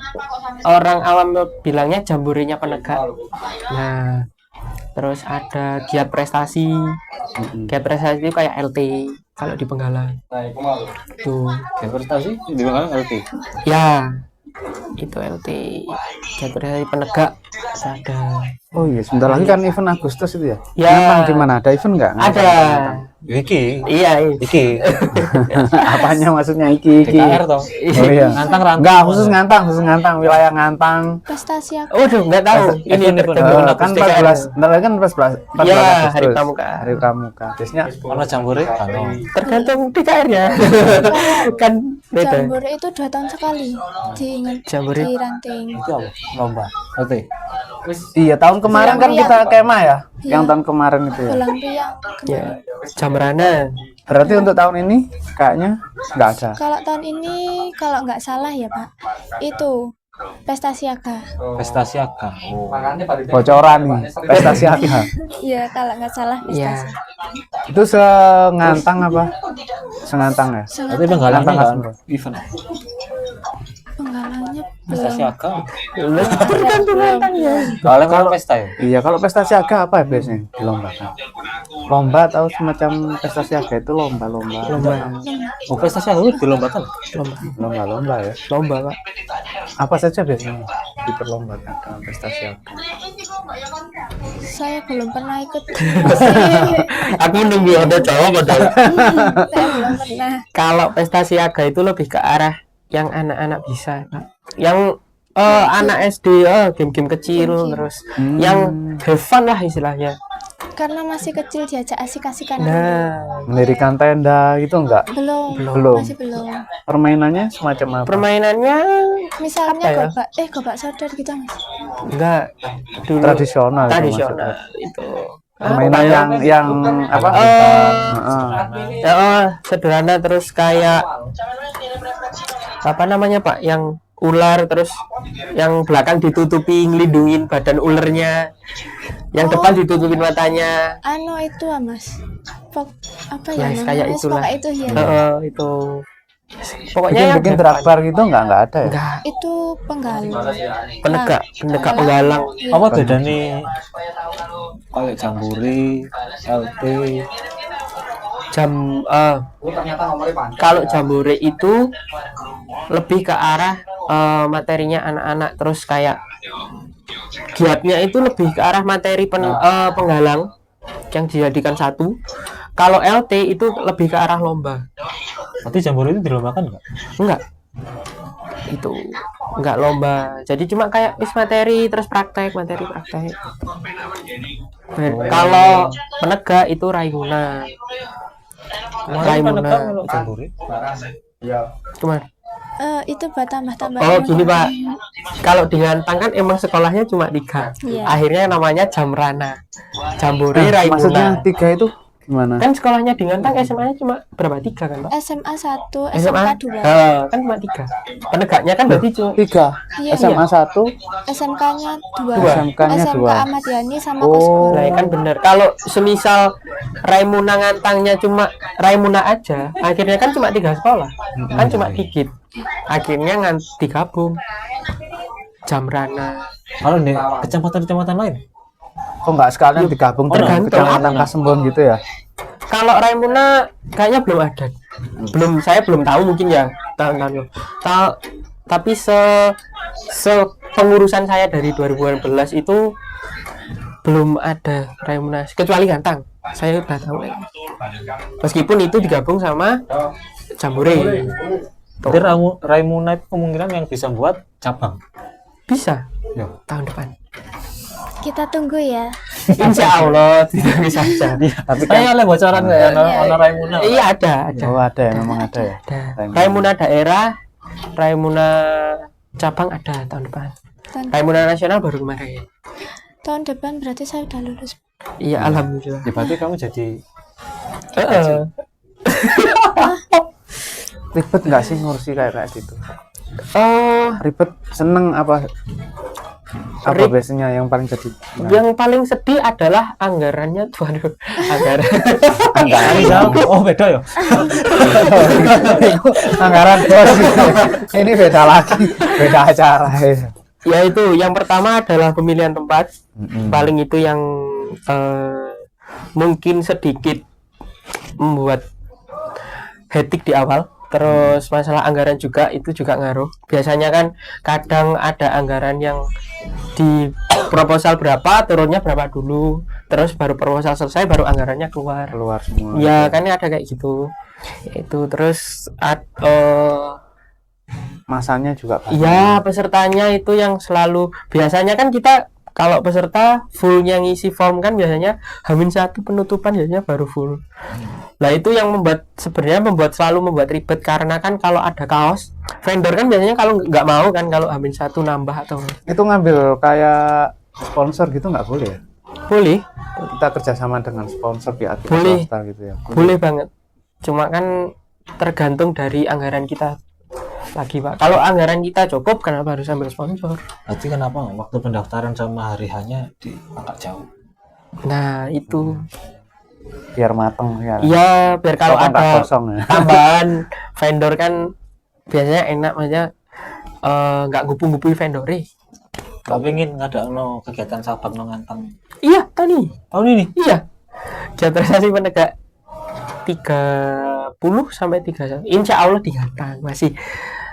orang awam bilangnya jamborenya penegak. Nah, terus ada giat prestasi. Giat prestasi itu kayak LT kalau di Penggalang. Tuh. Kayak prestasi di mana LT. Ya, itu LT. jatuh dari penegak ada. Oh iya, sebentar lagi kan event Agustus itu ya. Ya. Ngantang gimana? Ada event nggak? Ada. Iki. Iya, Iki. Apanya maksudnya iki? DKR toh. Oh iya. Ngantang rantang. Enggak, khusus ngantang, wilayah ngantang. Prestasi aku. Waduh, nggak tahu. Ini Kan 14, bentar lagi kan 14 Ya, Agustus. Hari Pramuka. Hari Pramuka. Biasanya Ono jambore kan. Tergantung DKR ya. Kan beda. Jambore itu 2 tahun sekali Jambore. di ranting. Itu apa? Lomba. Oke. iya, tahun kemarin kan Bulan kita kemah ya. Iya. Yang tahun kemarin itu ya. Pulang Riang. Ya, Jamrana. Berarti untuk tahun ini kayaknya nggak ada. Kalau tahun ini kalau nggak salah ya Pak, itu pesta siaga. Pesta siaga. Oh. Makanya pada Bocoran nih, pesta siaga. Iya kalau nggak salah pesta Ya, siaga. Itu sengantang apa? Sengantang ya? Tapi penggalangnya Ngantang kan langsung. event. Penggalangnya Pesta belum. siaga. tergantung ngantangnya. Kalau kan pesta ya. Iya, kalau pesta siaga apa ya biasanya dilombakan? Lomba atau semacam pesta siaga itu lomba-lomba. Oh, pesta siaga itu dilombakan. Lomba-lomba ya. Lomba, Pak. Apa saja biasanya diperlombakan dalam pesta siaga? Saya belum pernah ikut. Aku nunggu ada jawab padahal. Saya belum pernah. Kalau pesta siaga itu lebih ke arah yang anak-anak bisa, Pak. Yang anak SD, game-game kecil, terus yang have fun lah istilahnya. Karena masih kecil diajak asik-asikan. Nah, Mendirikan tenda gitu enggak? Belum. Masih belum. Permainannya semacam apa? permainannya Misalnya Apa ya? gobak sodor gitu Mas. enggak dulu Tradisional itu tradisional maksudnya. itu. Permainan yang apa? Sederhana terus kayak apa namanya Pak, yang ular terus yang belakang ditutupi ngelindungin badan ularnya, yang depan ditutupin matanya. Anu itu Mas. Apa Ya, ya namanya? kayak Mas, itulah. pokoknya itu ya. Itu pokoknya yang Bikin drakbar gitu enggak ada ya? enggak Itu penggalang. penegak penggalang. Apa bedanya kayak jambore, LT, ternyata nomornya panjang. Kalau jambore itu lebih ke arah materinya anak-anak, terus kayak giatnya itu lebih ke arah materi penggalang yang dijadikan satu. Kalau LT itu lebih ke arah lomba. berarti jambore itu dilombakan nggak? Enggak. Itu enggak lomba. Jadi cuma kayak materi terus praktek. Kalau penegak itu Raimuna. Penegak kalau jambore. Cuman Itu buat tambah-tambah. gini Pak, kalau di Ngantang kan emang sekolahnya cuma 3. Iya. Akhirnya namanya Jamrana, Jambore, Maksudnya Raimuna. 3 itu gimana? Kan sekolahnya di Ngantang SMA-nya cuma berapa, 3 kan Pak? SMA 1, SMK 2. Kan cuma 3. Penegaknya kan berarti cuma 3. Iya. SMA 1, SMK-nya 2. SMK-nya SMK 2. Ahmad Yani sama Oh. Kosgoro. Nah, kan bener. Kalau semisal Raimuna Ngantangnya cuma Raimuna aja, akhirnya kan cuma 3 sekolah. Kan cuma dikit. Akhirnya digabung. Jamrana. Kalau di kecamatan-kecamatan lain, Kok enggak sekalian digabung dengan tergantung. Kecamatan Kasembon gitu ya? Kalau Raimuna kayaknya belum ada. Saya belum tahu, mungkin ya tahun-tahun. Tapi pengurusan saya dari 2018 itu belum ada Raimuna kecuali Ngantang. Saya udah tahu. Meskipun itu digabung sama Jambore. berarti Raimuna itu kemungkinan yang bisa buat cabang. Bisa Ya. tahun depan. Kita tunggu ya. Insya Allah tidak bisa saja. Tapi kan Saya oleh bocoran ya, ono Raimuna. Iya ada. oh ada ya, memang ada ya. Ada. Raimuna. Raimuna daerah, Raimuna cabang ada tahun depan. Raimuna nasional baru kemarin. Tahun depan berarti saya udah lulus. Iya, alhamdulillah. Ya, berarti kamu jadi Ribet nggak sih ngurusi kayak gitu? Oh, Ribet, seneng apa biasanya yang paling jadi? yang paling sedih adalah anggarannya. Waduh, anggaran. oh beda ya. Anggaran bos. Ini beda lagi, beda acara ya. Ya itu, yang pertama adalah pemilihan tempat. Paling itu yang mungkin sedikit membuat hektik di awal. Terus masalah anggaran juga itu juga ngaruh. Biasanya kan kadang ada anggaran yang di proposal berapa, turunnya berapa dulu, terus baru proposal selesai baru anggarannya keluar. semua. Ya kan ada kayak gitu. Itu terus Masanya juga banyak. iya, pesertanya itu yang selalu biasanya kan kita kalau peserta fullnya ngisi form kan biasanya H-1 penutupan biasanya baru full. Nah itu yang membuat selalu membuat ribet karena kan kalau ada kaos vendor kan biasanya kalau nggak mau kan kalau H-1 nambah atau Itu ngambil kayak sponsor gitu nggak boleh ya? boleh Kita kerjasama dengan sponsor pihak Boleh. swasta gitu ya. boleh banget. Cuma kan tergantung dari anggaran kita lagi Pak. Kalau anggaran kita cukup kenapa harus ambil sponsor? Berarti kenapa nggak waktu pendaftaran sama hari hanya diangkat jauh? Nah itu Biar mateng ya. iya biar kalau Soalnya nggak ada kosong ya. tambahan vendor kan biasanya enak aja nggak ngupu-ngupui vendor Gak pengen ngadakno kegiatan sabak no ngantang iya Tony tahun ini? iya Jatresasi penegak 30 sampai 31 insya Allah digantang masih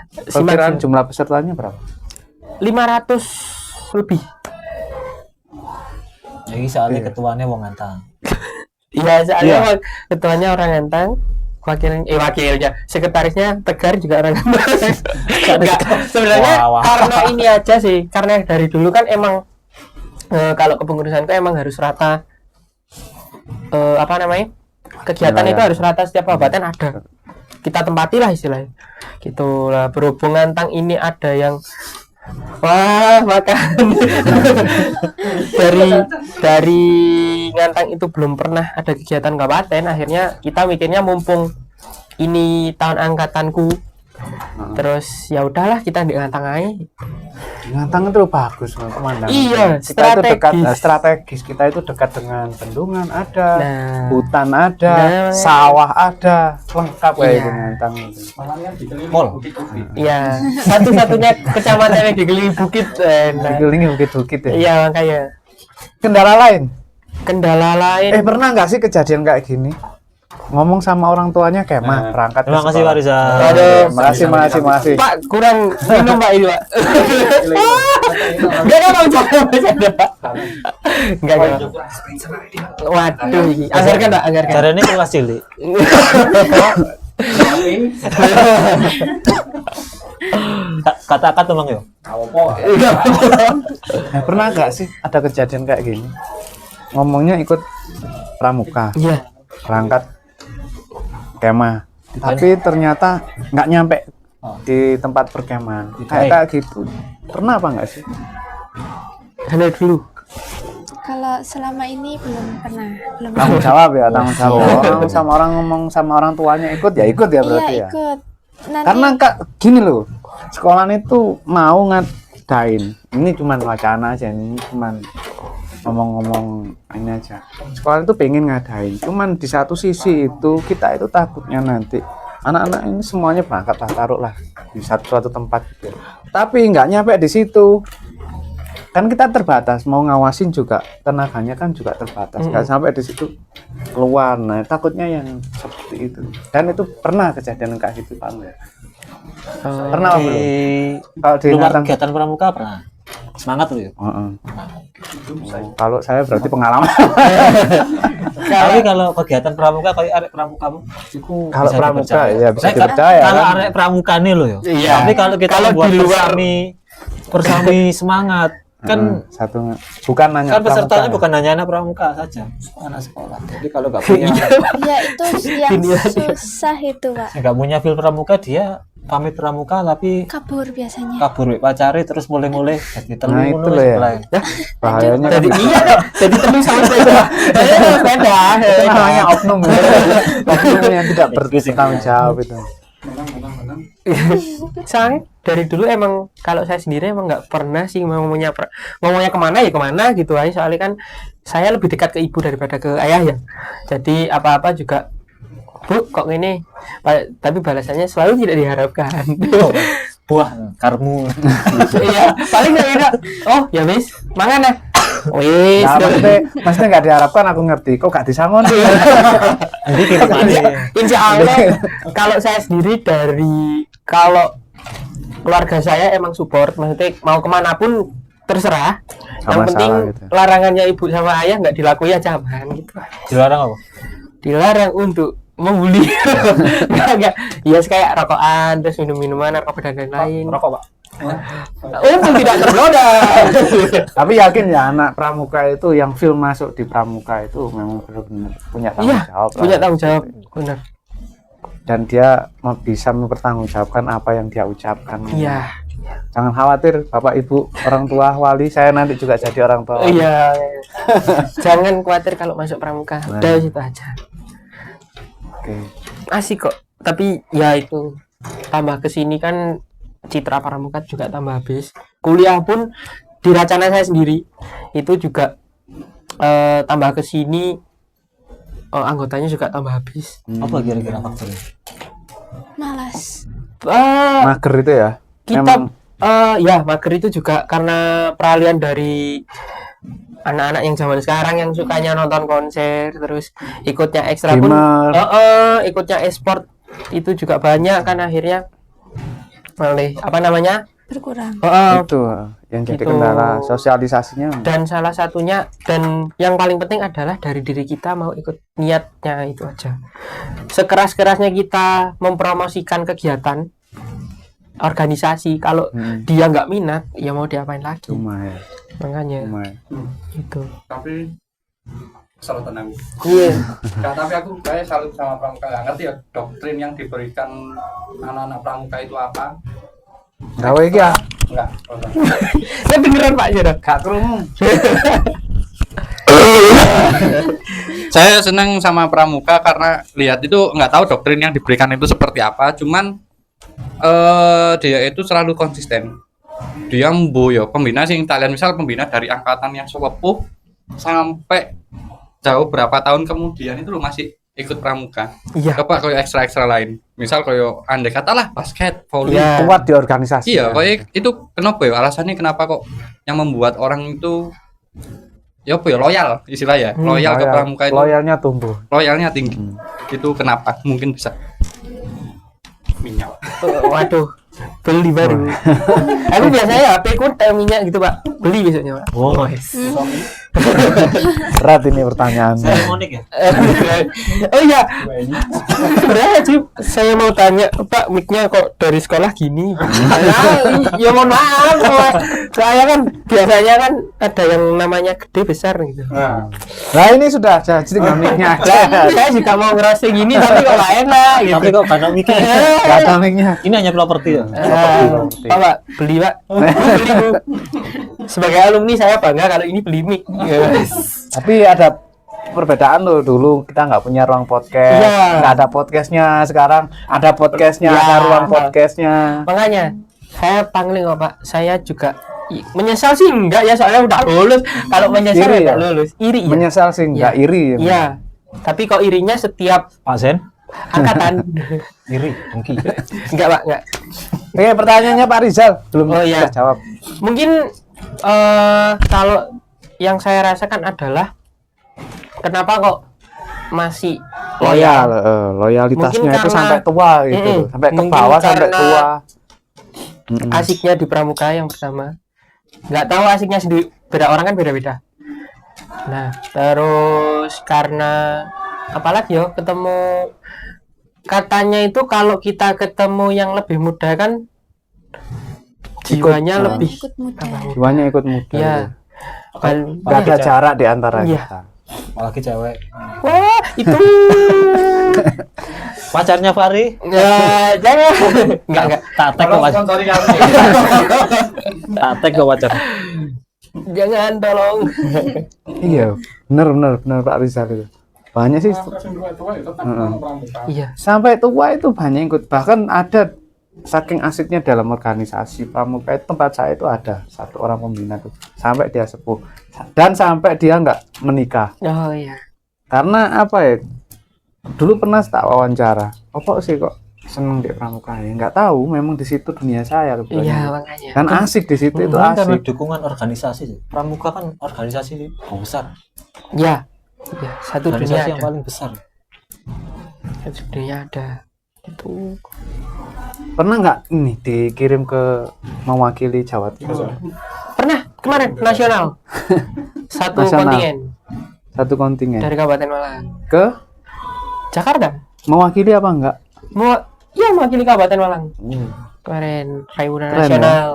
Perkiraan jumlah pesertanya berapa? 500 lebih Jadi soalnya ketuanya wong ngantang. iya soalnya Iya. ketuanya orang ganteng wakilnya sekretarisnya Tegar juga orang ganteng enggak sebenarnya Wah. karena ini aja sih karena dari dulu kan emang kalau kepengurusan itu emang harus rata apa namanya kegiatan Wilayah. itu harus rata setiap kabupaten ada kita tempati lah istilahnya gitu lah berhubungan tentang ini ada yang wah makan dari Ngantang itu belum pernah ada kegiatan kabupaten akhirnya kita mikirnya mumpung ini tahun angkatanku terus ya udahlah kita di Ngantang aja. Ngantang itu bagus pemandangan. Iya, Kita itu dekat strategis. strategis. Kita itu dekat dengan bendungan ada, Nah. hutan ada, Nah. sawah ada, lengkap kayak Iya. di Ngantang itu. Mall. Iya satu-satunya kecamatan yang dikelilingi bukit nah. Dikelilingi bukit-bukit ya. Iya makanya Kendala lain. kendala lain Pernah nggak sih kejadian kayak gini? Ngomong sama orang tuanya kemah berangkat ke Terima kasih sekolah. Pak Riza. Aduh, makasih. Pak kurang minum Pak ini Pak enggak mau coba bercanda enggak waduh ini anggarkan Pak anggarkan Cara ini kelas cilik. Kata-kata emang yo. Pernah nggak sih ada kejadian kayak gini? Ngomongnya ikut pramuka, iya berangkat kemah, tapi ternyata nggak nyampe di tempat perkemahan. Kayak gitu. Pernah apa nggak sih? Halo dulu Kalau selama ini belum pernah, belum Tanggung jawab ya, tanggung jawab. Orang sama orang ngomong sama orang tuanya ikut ya berarti iya ya. ikut. Nanti Karena kak gini loh, sekolahan itu mau ngadain. Ini cuman wacana aja, ini cuman ngomong-ngomong ini aja. Sekolah itu pengen ngadain, cuman di satu sisi itu kita itu takutnya nanti anak-anak ini semuanya berangkat lah, taruh lah di suatu tempat gitu. Tapi nggak nyampe di situ. Kan kita terbatas, mau ngawasin juga tenaganya kan juga terbatas. Nggak sampai di situ keluar. Nah, takutnya yang seperti itu. Dan itu pernah kejadian kayak gitu Pak. Pernah apa belum? Kalau di Luar Ngantang- kegiatan pramuka pernah. Semangat lu ya. Heeh. Kalau saya berarti pengalaman. Tapi kalau kegiatan pramuka kayak arek pramuka itu Kalau bisa pramuka dipercaya. ya bisa Saya kan- dipercaya. Kalau kan? arek pramuka nih lo ya. Iya. Tapi kalau kita Kalau buat di luar- bersami semangat kan Satu bukan nanya kan pesertanya pramuka. bukan hanya anak pramuka saja, anak sekolah. Jadi kalau nggak punya ya itu yang susah itu Pak. nggak punya feel pramuka dia pamit pramuka tapi Kabur biasanya. kabur wek pacari terus mulai jadi telu Nah, ngono itu loh wis ya. mulai. Bahayanya jadi iya deh jadi temen sama sepeda saya sama sepeda itu namanya oknum. Oknum yang tidak bertanggung jawab itu. soalnya dari dulu emang kalau saya sendiri emang nggak pernah sih ngomongnya kemana ya kemana gitu aja soalnya kan saya lebih dekat ke ibu daripada ke ayah ya jadi apa-apa juga Bu kok gini tapi balasannya selalu tidak diharapkan Buah karmu. iya paling nggak enak oh ya wis mangan ya wis Nah, maksudnya nggak diharapkan aku ngerti. Kok gak disangon? Jadi gini insya Allah kalau saya sendiri dari kalau keluarga saya emang support maksudnya mau kemanapun terserah. Gak Yang penting masalah gitu. larangannya ibu sama ayah nggak dilakui aja aman gitu. Dilarang apa? Dilarang untuk membuli. Enggak. Ya kayak rokokan, terus minum-minuman, narkoba dan lain-lain. Rokok, Pak. Untuk tidak tergoda. Tapi yakin ya anak pramuka itu yang film masuk di pramuka itu memang benar-benar punya tanggung Iya, jawab. punya lah. tanggung jawab. Benar. Dan dia bisa mempertanggungjawabkan apa yang dia ucapkan. Iya. Jangan khawatir Bapak Ibu orang tua wali, saya nanti juga jadi orang tua. Iya. Jangan khawatir kalau masuk pramuka. Nah. Udah situ aja. Oke. Asik kok. Tapi ya itu tambah kesini kan citra pramuka juga tambah habis. Kuliah pun di rencana saya sendiri itu juga tambah kesini anggotanya juga tambah habis. Apa kira-kira faktornya? Malas. Mager itu ya. Kita Memang ya mager itu juga karena peralihan dari anak-anak yang zaman sekarang yang sukanya nonton konser terus ikutnya ekstra pun gamer. ikutnya e-sport itu juga banyak kan akhirnya oleh apa namanya Berkurang. itu yang jadi Gitu. kendala sosialisasinya. dan salah satunya dan yang paling penting adalah dari diri kita mau ikut niatnya itu aja. Sekeras-kerasnya kita mempromosikan kegiatan organisasi kalau dia nggak minat ya mau diapain lagi, Cuma ya. makanya Cuma ya. itu. Tapi selalu tenang. Iya. Nah, tapi aku kayak salut sama pramuka. Nggak ngerti ya doktrin yang diberikan anak-anak pramuka itu apa? Gawe iki ya. Enggak. Saya beneran Pak Jero. Gak krungu. Saya senang sama pramuka karena lihat itu nggak tahu doktrin yang diberikan itu seperti apa. Cuman dia itu selalu konsisten. Dia mboyo pembina sing kalian misal pembina dari angkatan yang sepuh sampai jauh berapa tahun kemudian itu lo masih ikut pramuka. Iya. Coba koyo ekstra lain. Misal koyo andai katalah basket, volley. Iya. Kuat di organisasi. Iya, ya. koyo itu kenapa ya? Alasannya kenapa kok yang membuat orang itu ya apa ya loyal istilahnya. Loyal ke pramuka itu. Loyalnya tumbuh. Loyalnya tinggi. Itu kenapa? Mungkin bisa minyak. Waduh, beli baru. Aku biasanya HP ku minyak gitu Pak, beli besoknya Pak. Oh, Berat ini pertanyaannya. sermonik ya? Oh iya, sebenarnya sih saya mau tanya Pak, mic-nya kok dari sekolah gini? Ya mohon maaf, saya kan biasanya kan ada yang namanya gede besar gitu. Nah ini sudah jadi tinggal mic-nya aja. Saya juga mau ngerasa gini tapi kok gak enak gitu. Tapi kok karena mikir Gak ada mic-nya. ini hanya properti ya? Pak, beli Pak. Beli, Bu. Sebagai alumni saya bangga kalau ini beli mic. Tapi ada perbedaan loh, dulu kita nggak punya ruang podcast, Iya. nggak ada podcastnya. Sekarang ada podcastnya, Iya. ada ruang podcastnya. Makanya saya pangling kok Pak. Saya juga menyesal sih enggak ya soalnya udah lulus. Kalau menyesal Iri ya ya? lulus. Iri ya. Menyesal sih nggak Iya. iri. Iya. Tapi kok irinya setiap Pak Zen? angkatan. Iri, mungkin. Enggak Pak, enggak. Oke, pertanyaannya Pak Rizal belum Oh, iya. kita jawab. Mungkin kalau yang saya rasakan adalah kenapa kok masih Loyal, loyalitasnya Mungkin itu karena- sampai tua gitu, sampai ke mungkin bawah sampai karena tua. asiknya di pramuka yang pertama. Nggak tahu asiknya sendiri, beda orang kan beda-beda. Nah, terus karena apalagi yo ketemu katanya itu kalau kita ketemu yang lebih muda kan jiwanya lebih Ikut muda. Jiwanya ikut muda. ya. Gitu. Nggak ada jarak di antara Iya. kita. Apalagi cewek. Wah, itu Pacarnya Fari? ya, jangan. Enggak. Tak tag kok pacar. Tak tag kok pacar. Jangan tolong. Iya, benar Pak Rizal itu. Banyak sih. Iya. Sampai tua itu banyak ikut. Bahkan ada saking asiknya dalam organisasi pramuka itu, tempat saya itu ada satu orang pembina tuh sampai dia sepuh dan sampai dia nggak menikah. Oh iya. Karena apa ya? Dulu pernah tak wawancara. Apa sih kok seneng di pramuka ya? Nggak tahu. Memang di situ dunia saya kebetulan. Iya, makanya. Dan asik di situ itu Mungkin karena asik. dukungan organisasi sih. Pramuka kan organisasi besar. Ya. Ya, satu dunia Organisasi yang ada. paling besar. Satu dunia ada. Itu Pernah nggak ini dikirim ke mewakili Jawa Timur? pernah kemarin nasional. Satu Nasional. kontingen Satu kontingen. dari Kabupaten Malang. Ke Jakarta. mewakili apa enggak? Mewakili Kabupaten Malang. Kemarin Raimuna Keren, Nasional.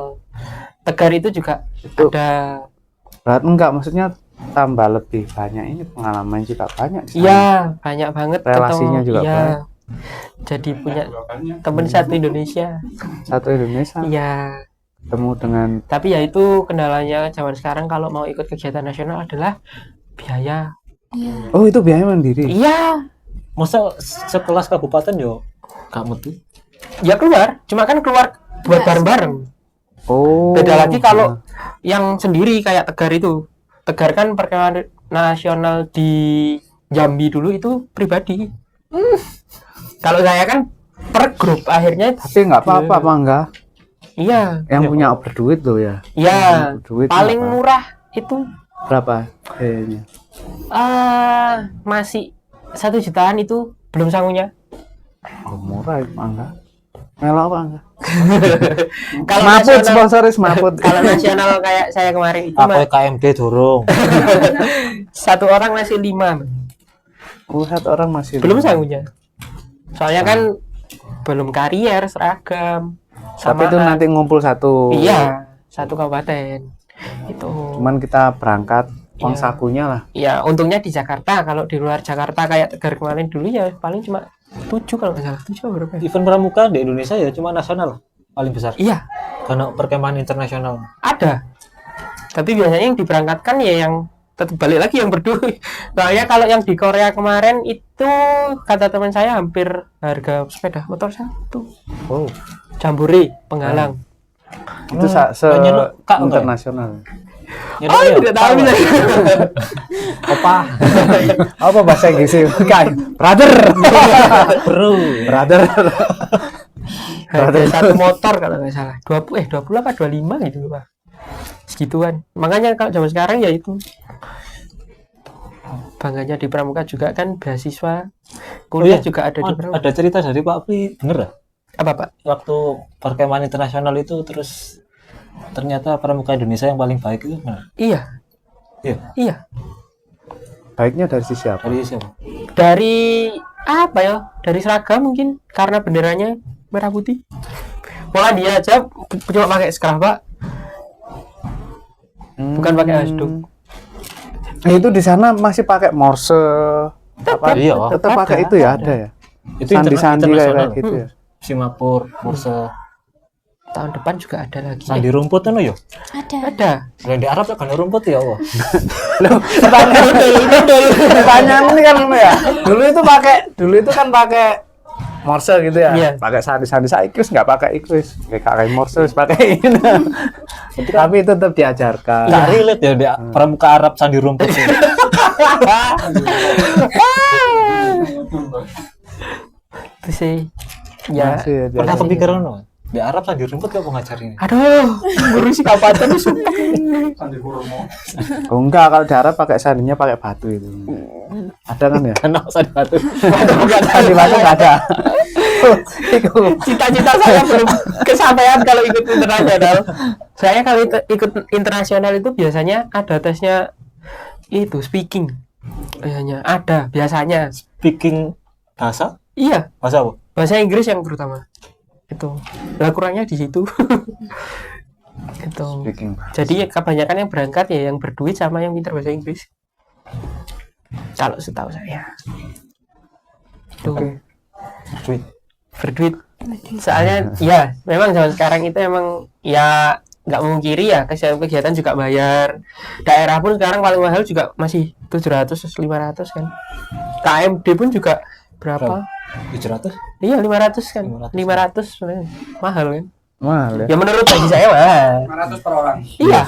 Tegar itu juga Itu- ada. Berat enggak, maksudnya tambah lebih banyak ini pengalaman juga banyak di sana. Iya, banyak banget Relasinya ketemu. juga Iya. banyak. Jadi punya teman satu Indonesia. Satu Indonesia Iya. ketemu dengan Tapi ya itu kendalanya zaman sekarang kalau mau ikut kegiatan nasional adalah biaya. oh itu biaya mandiri. Iya. Masa sekelas kabupaten yo gak metu. Ya keluar, cuma kan keluar buat bareng-bareng. Oh. Beda lagi kalau yang sendiri kayak Tegar itu. Tegar kan perkemahan nasional di Jambi dulu itu pribadi. Kalau saya kan per grup akhirnya tapi nggak apa-apa apa enggak? iya. Yang punya berduit loh ya. Iya. Duit Paling apa? murah itu Berapa kayaknya? masih 1 jutaan itu belum sangunya. Oh murah itu enggak. Melo apa enggak? Kalau Maput nasional, sponsoris Maput. kalau nasional kayak saya kemarin itu Apa KMD dorong. satu orang masih 5, Satu orang masih belum sangunya. Soalnya kan belum karier seragam. Tapi itu samaan. nanti ngumpul satu. Iya, satu kabupaten. Itu. Cuman kita berangkat uang Iya. sakunya lah. Ya, untungnya di Jakarta. Kalau di luar Jakarta kayak Tegar kemarin dulu ya paling cuma 7 kalau nggak salah. 7 berapa? Ya? Event pramuka di Indonesia ya cuma nasional paling besar. Iya, Karena perkemahan internasional. ada. Tapi biasanya yang diberangkatkan ya yang tetap balik lagi yang berduit. Soalnya kalau yang di Korea kemarin itu kata teman saya hampir harga sepeda motor 1. Oh. Jambore Penggalang. Itu Kayaknya lu Kak, internasional. Ya, ya, Tidak tahu bisa. apa? Apa bahasa Inggrisnya? Kayak brother. Bro. Brother. Harga satu motor kalau nggak salah 20 apa 25 gitu Pak. Segituan. Makanya kalau zaman sekarang ya itu bangganya di Pramuka juga kan beasiswa kuliah juga ada di Pramuka. Ada cerita dari Pak Pri, bener ya? Apa Pak? Waktu perkemahan internasional itu terus ternyata pramuka Indonesia yang paling baik itu benar. Iya, Iya. iya. Baiknya dari sisi apa? Dari siapa? Dari apa ya? Dari seragam mungkin karena benderanya merah putih. Malah dia aja cuma pakai scarf Pak, bukan pakai hasduk. Itu di sana masih pakai morse. Apa? Iya. Tetap pakai Ada, itu ya, ada. ada ya. Itu Sandi-sandi internasional. kayak gitu ya. Singapura, Morse, Tahun depan juga ada lagi. sandi rumput kan ya? Ada. Ada. Yang di Arab ya kan rumput ya Allah. Pertanyaan ini kan ya. Dulu itu kan pakai morse gitu ya. Iya. Pakai sandi-sandi saya nggak pakai Inggris. Kayak pakai morse pakai ini. Tapi itu tetap diajarkan. Nggak relate ya di pramuka Arab sandi rumput. Ya. Itu sih. Ya. Masih Pernah diajarkan. kepikiran no? Di Arab sandi rumput gak pengajarnya? Aduh, ngurusi kabupaten itu sumpah. Oh enggak, kalau di Arab pakai sandinya pakai batu itu. Ada kan ya? Karena sandi batu. Sandi batu nggak ada. Cita-cita saya belum kesampaian kalau ikut internasional. Saya kalau ikut internasional itu biasanya ada tesnya itu speaking. Biasanya ada biasanya. Speaking bahasa? Iya, Bahasa apa? bahasa Inggris yang terutama. Itu. Lah kurangnya di situ. Itu. Speaking. Jadi ya kebanyakan yang berangkat ya yang berduit sama yang pintar bahasa Inggris. Kalau setahu saya. Itu. Duit. Berduit. Soalnya ya memang zaman sekarang itu emang ya nggak memungkiri ya kegiatan juga bayar. Daerah pun sekarang paling mahal juga masih 700 500 kan. KMD pun juga berapa? 700? Iya 500 kan. 500. 500 sebenarnya mahal kan. Mahal ya. Ya menurut bagi saya mahal. 500 per orang. Iya.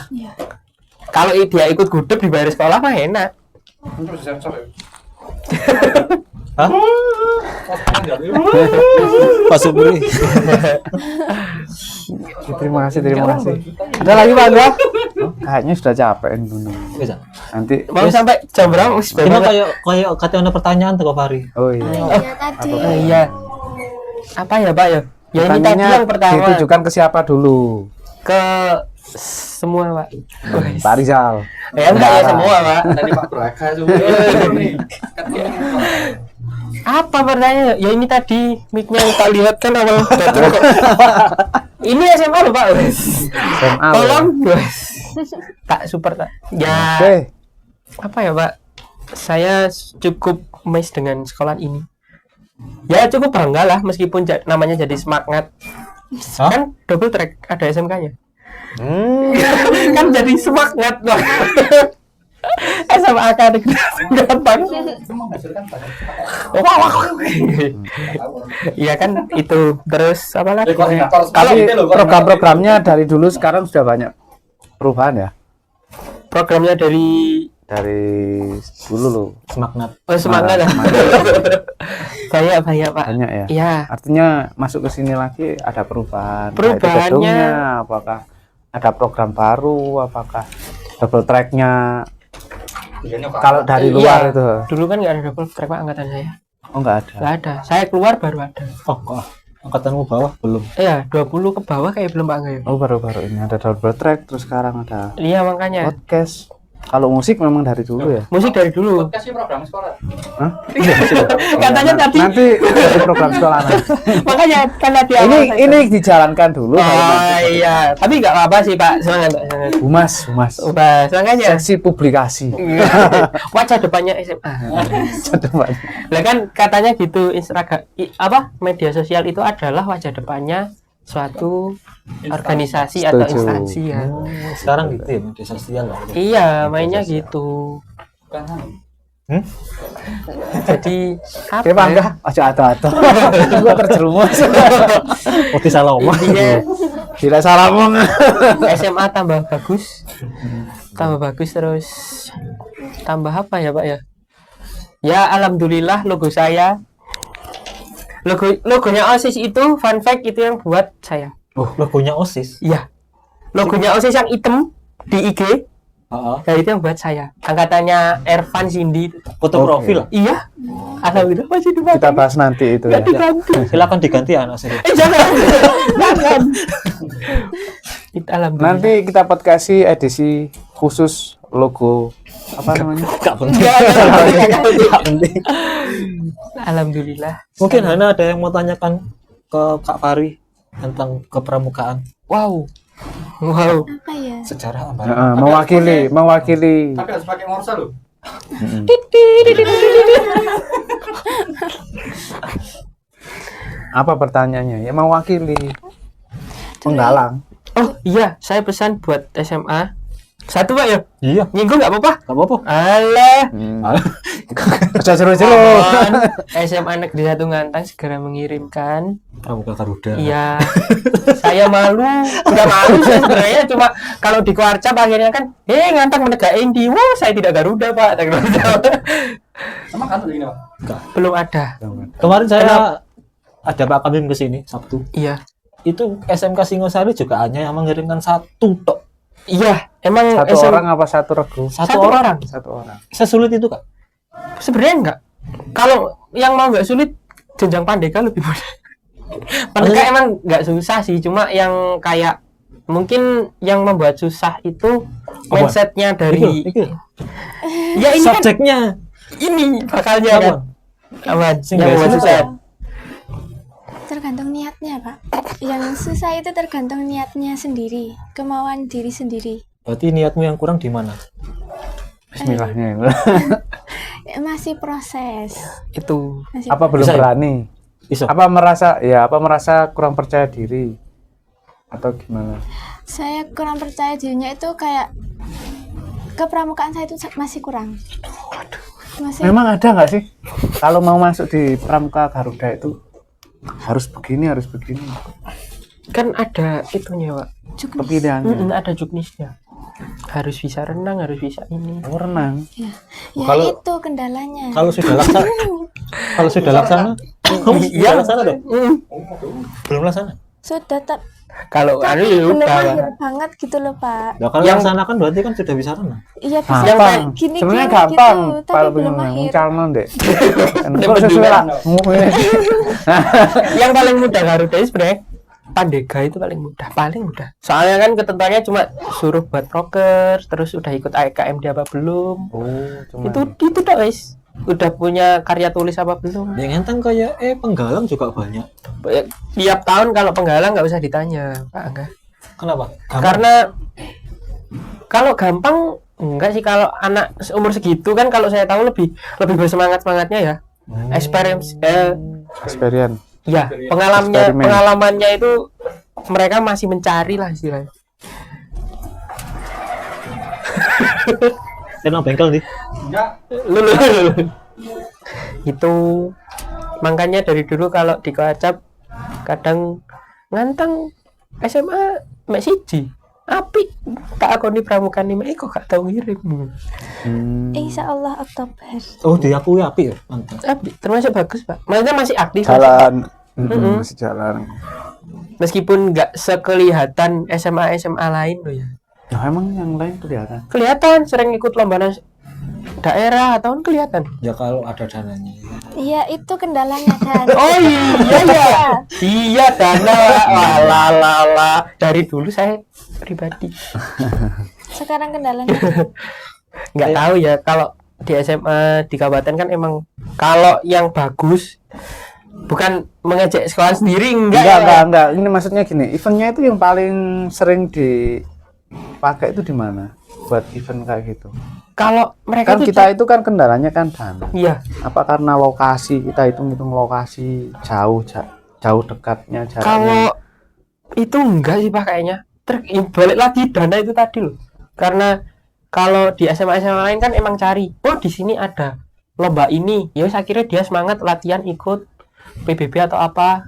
Kalau dia ikut gudeg dibayar sekolah mah enak. Terus sensor ya. Hah? Pas beli. Terima kasih. Ada lagi Pak Andra? Oh, kayaknya sudah capek ini Bunda. Bisa. Nanti Mau sampai jam berapa? Wis Cuma bebas. kayak katanya ada pertanyaan tuh Kak Fahri. oh iya. Iya tadi. Oh, iya. Apa ya Pak ya? Ya ini tadi Pertanyaannya yang pertama ditujukan ke siapa dulu? ke semua Pak. Wes. Pak Rizal. Ya enggak ya semua Pak. Tadi Pak Braga semua. Apa pertanyaannya? Ya ini tadi mic-nya yang tak lihat kan awal jatuh kok. Ini SMA loh Pak. Wes. SMA. Tolong wes. Kak super Kak. Ya. Oke. Apa ya Pak? Saya cukup amazed dengan sekolah ini. Ya cukup bangga lah meskipun namanya jadi semangat. Kan double track ada SMK-nya. Kan jadi semangat loh. SMA akademik gampang. Iya kan itu terus apa lagi? Tapi program-programnya dari dulu sekarang sudah banyak perubahan ya. Programnya dari Dulu loh. Semangat. semangat lah. Banyak Pak. Banyak ya. Iya. Artinya masuk ke sini lagi ada perubahan. Perubahannya- Baik itu gedungnya, apakah ada program baru, apakah double tracknya kalau dari luar Iya. itu. Dulu kan nggak ada double track Pak angkatan saya. Oh enggak ada. Nggak ada. Saya keluar baru ada. Oh, kok angkatanmu bawah belum? Iya, 20 ke bawah kayak belum Pak Angga ya. Oh baru-baru ini ada double track, terus sekarang ada Iya makanya. podcast. Kalau musik memang dari dulu ya. Musik dari dulu. Kasih program sekolah. Hah? Katanya tadi. Nanti dari program sekolah nanti. Makanya kan tadi awal saya- Ini dijalankan dulu. baru Oh nanti. iya, tapi nggak apa-apa sih Pak. Semangat Pak. Semangat. Humas. Ubah, makanya. Seksi publikasi. Wajah depannya SMA. Coba. Lah kan katanya gitu Instagram apa media sosial itu adalah wajah depannya suatu organisasi atau Setuju. instansi ya. Sekarang gitu ya media sosial lah. Iya, mainnya gitu. Jadi apa? Oke bangga. Aja atau. Gua terjerumus. Oke salah omong. Intinya Tidak salah ngomong. SMA tambah bagus. Tambah bagus terus tambah apa ya, Pak ya? Ya alhamdulillah logo saya. Logonya OSIS itu fun fact itu yang buat saya. Oh, logonya OSIS. Iya. Logonya OSIS yang hitam di IG. Heeh. Nah, itu yang buat saya. Angkatannya Ervan Cindy. Foto profil. Iya. Alhamdulillah masih dipakai. Kita bahas nanti itu ya. Nggak diganti. Silakan diganti anak saya. Jangan. Jangan. Itu alhamdulillah. Nanti kita podcasti edisi khusus logo apa namanya? Enggak penting. Nggak penting. Alhamdulillah. Mungkin Hana ada yang mau tanyakan ke Kak Fari tentang kepramukaan Wow. Wow. Apa ya? sejarah Heeh, mewakili. Tapi harus pakai morse loh. Apa pertanyaannya? Ya mewakili. Penggalang. Oh iya, saya pesan buat SMA. Satu Pak ya? Iya, Nyinggung nggak apa-apa? enggak apa-apa. Alah. Aja seru-seru. Mohon SMA Negeri 1 Ngantang segera mengirimkan. Pramuka Garuda. Iya. Saya malu. Udah malu sih sebenarnya, cuma kalau di Kuarcap akhirnya kan, Ngantang menegain di, wah saya tidak Garuda Pak. Emang kan begini, Pak? Belum ada. Kemarin saya ada Pak Kamim ke sini Sabtu. Iya. Itu SMK Singosari juga hanya yang mengirimkan satu tok. Iya, emang Satu orang apa satu regu? Satu orang. Satu orang. Sesulit itu Kak. Sebenarnya enggak. Kalau yang mau nggak sulit, jenjang Pandeka lebih mudah. Pandeka emang nggak susah sih, cuma yang kayak mungkin yang membuat susah itu mindsetnya dari Iki. ya ini kan Subjeknya ini bakalnya kan. Aman. Sing Yang nggak membuat susah. susah. Tergantung niatnya, Pak. Yang susah itu tergantung niatnya sendiri, kemauan diri sendiri. Berarti niatmu yang kurang di mana? Bismillahnya. Masih proses. Itu. Masih Apa belum Bisa ya? berani? Iso. Apa merasa kurang percaya diri? Atau gimana? Saya kurang percaya dirinya itu kayak kepramukaan saya itu masih kurang. Masih Memang ada nggak sih? Kalau mau masuk di Pramuka Garuda itu harus begini. Kan ada itunya, Pak. Pilihannya. Ada juknisnya. Harus bisa renang, harus bisa ini. Oh, renang. ya Kalau- itu kendalanya. Kalau sudah laksana, kamu sudah laksana dong? Belum laksana. Sudah Kalau anu ya belum udah, Pak. mahir banget gitu loh, Pak. Nah, kalau Yang- laksanakan berarti kan sudah bisa renang. Iya bisa Yang kayak Gampang. gini Sebenarnya gini gampang gitu, tapi kalau belum pengen mahir. calon deh. Kok sesuai lah. Yang paling mudah Garuda itu sebenarnya Pandega itu paling mudah. Soalnya kan ketentuannya cuma suruh buat proker, terus udah ikut AKMD apa belum. Oh, cuma Itu dah wis. Udah punya karya tulis apa belum. Yang enteng kayak penggalang juga banyak. Tiap tahun kalau penggalang nggak usah ditanya, Pak Angga. Kenapa? Gampang. Karena kalau gampang enggak sih, kalau anak umur segitu kan kalau saya tahu lebih bersemangatnya ya. Experience experience. ya, Eksperimen. pengalamannya itu mereka masih mencari lah istilahnya. Tenang bengkel nih. Lulu. Itu makanya dari dulu kalau di Koacap kadang ngantang SMA mek siji apik tak akoni pramuka nih mek kok gak tau ngirim. Insya Allah Oktober. Oh, diakui api ya. Mantap. Apik, termasuk bagus Pak, maksudnya masih aktif Jalan. Mm-mm. Masih jalan. meskipun nggak sekelihatan SMA lain loh ya. Nah, emang yang lain Kelihatan sering ikut lomba daerah atau kelihatan. Ya kalau ada dananya. Iya, itu kendalanya Dan. Oh iya ya. Iya dana. Walalala. Dari dulu saya pribadi Sekarang kendalanya. nggak tahu ya kalau di SMA di kabupaten kan emang kalau yang bagus bukan mengejek sekolah sendiri enggak ya. Enggak. Ini maksudnya gini, eventnya itu yang paling sering dipakai itu di mana? Buat event kayak gitu. Kalau mereka Kan tuh kita itu kan kendalanya kan dana. iya Apa karena lokasi kita hitung lokasi jauh dekatnya jaraknya. kalau itu enggak sih Pak kayaknya. Balik lagi dana itu tadi loh. Karena kalau di SMA lain kan emang cari, oh di sini ada lomba ini, ya wis akhirnya dia semangat latihan ikut PBB atau apa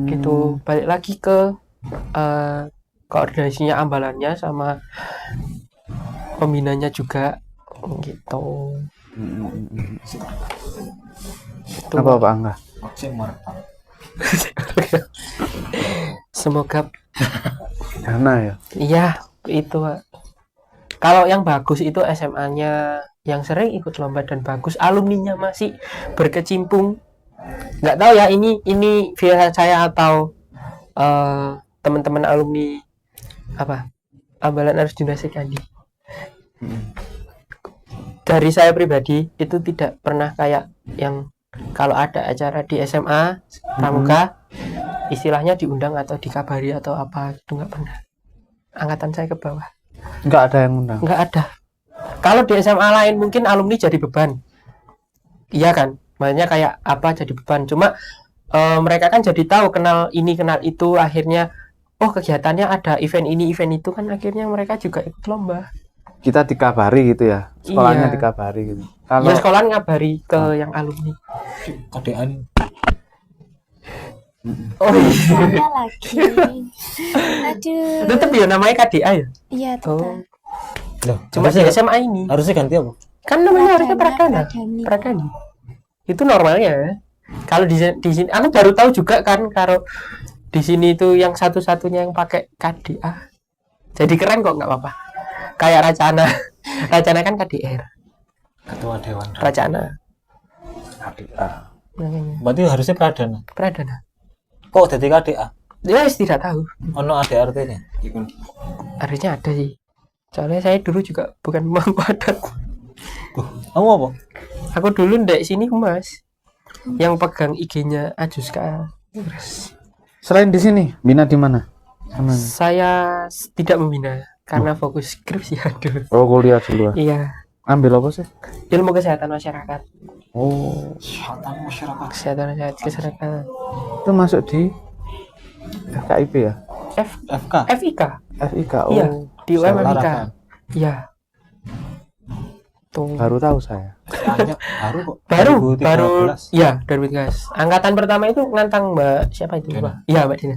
gitu. Balik lagi ke koordinasinya ambalannya sama pembinanya juga gitu. Itu. Apa Pak Angga? Oke, mantap. Semoga Dana ya. iya itu Pak. Kalau yang bagus itu SMA-nya yang sering ikut lomba dan bagus, alumninya masih berkecimpung. Nggak tahu ya ini via saya atau teman-teman alumni apa Ambalan Arjuna Sekandi. Dari saya pribadi itu tidak pernah kayak yang kalau ada acara di SMA pramuka istilahnya diundang atau dikabari atau apa itu nggak pernah. Angkatan saya ke bawah Enggak ada yang undang. nggak ada. Kalau di SMA lain mungkin alumni jadi beban, iya kan, makanya kayak apa jadi beban. Cuma mereka kan jadi tahu kenal ini kenal itu, akhirnya oh kegiatannya ada event ini event itu kan, akhirnya mereka juga ikut lomba. Kita dikabari gitu ya. Sekolahnya Iya. dikabari gitu. Ya Kalau sekolah ngabari ke yang alumni. Kadean. Oh iya. Saya lagi. Aduh. Tetap ya namanya KDA ya. Iya, Oh. tetap. Loh, Cuma di SMA ini harusnya ganti apa? kan namanya harusnya Pradana. Pradana. Itu normalnya. Kalau di sini aku baru tahu juga kan kalau di sini itu yang satu-satunya yang pakai KDA. Jadi keren kok, nggak apa-apa. Kayak Racana. Racana kan KDR. Ketua Dewan. Racana. KDA. Makanya. Berarti harusnya Pradana. Pradana. Kok jadi KDA? Ya tidak tahu. Ono ADRT-nya. Harusnya ada sih. Soalnya saya dulu juga bukan pemangku adat. Kamu apa? Aku dulu ndek sini humas. Yang pegang IG-nya Ajuska. Selain di sini, bina di mana? Sama. Saya tidak membina karena fokus skripsi. Aduh. Oh, kuliah dulu. Iya, Ambil apa sih? ilmu kesehatan masyarakat. Oh, Kesehatan masyarakat. itu masuk di FKIP ya? FK. FIK. FIK. Oh, Iya, di UMFIK. Olahraga. Iya. Tuh. baru tahu saya. Banyak baru kok. Baru 2013. iya 2013. Angkatan pertama itu ngantang Mbak siapa itu Dina. Mbak? Iya Mbak Dina.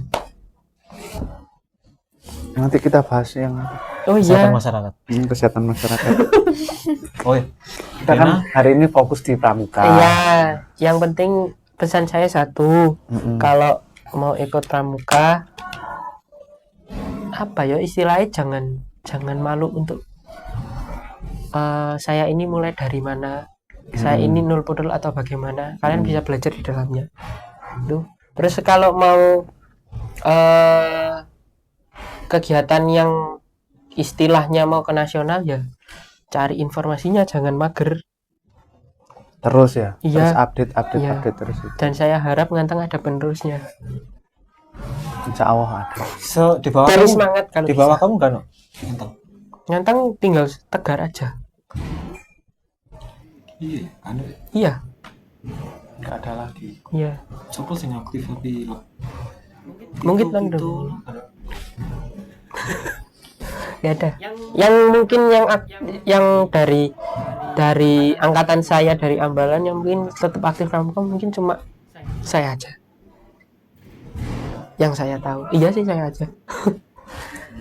Nanti kita bahas yang Oh Kesehatan iya. masyarakat. kesehatan masyarakat. Oh iya. Kita kan hari ini fokus di pramuka. Iya, yang penting pesan saya satu, Mm-mm. kalau mau ikut pramuka apa ya istilahnya jangan malu untuk saya ini mulai dari mana, saya ini nul pudel atau bagaimana, kalian bisa belajar di dalamnya. Tuh. Terus kalau mau kegiatan yang istilahnya mau ke nasional ya cari informasinya, jangan mager. Terus ya. Iya. Terus update Iya. terus itu. Dan saya harap nganteng ada penerusnya. Insya Allah ada. So, di bawah Cari kamu, semangat kalau di bawah bisa. kamu enggak no? Nganteng. Nganteng tinggal tegar aja. Iya, anu Iya, Nggak ada lagi. iya. coba sing aktif tapi Mungkin itu, London. itu Nggak ada. Yang mungkin yang dari angkatan saya dari Ambalan yang mungkin tetap aktif pramuka mungkin cuma saya aja. Yang saya tahu. Iya sih saya aja.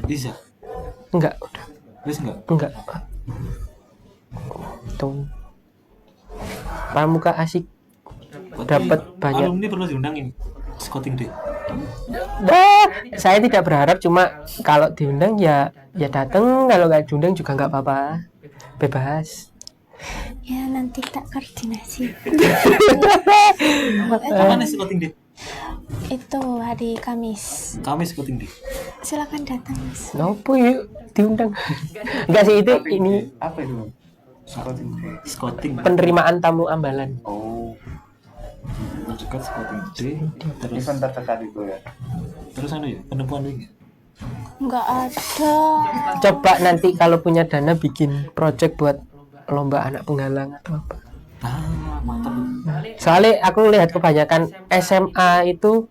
bisa. Enggak, udah. Wis enggak? Enggak. Tuh. Pramuka asik. Dapat banyak. Alumni perlu diundang ini. Scouting Day. Dah, saya tidak berharap, cuma kalau diundang ya datang, kalau nggak diundang juga nggak apa-apa, bebas. Ya nanti tak koordinasi. Kapan sih Scouting Day? Itu hari Kamis. Kamis Scouting Day. Silakan datang, Mas. Nopo yuk diundang? Enggak sih, itu ini Apa itu? Scouting. penerimaan tamu Ambalan. Oh, Terdekat Scouting Day. Terus event terdekat itu ya. terus anu ya, penemuan ini. Nggak ada. Coba nanti kalau punya dana bikin project buat lomba anak penggalang atau apa. Ah, mantap. Soalnya aku lihat kebanyakan SMA itu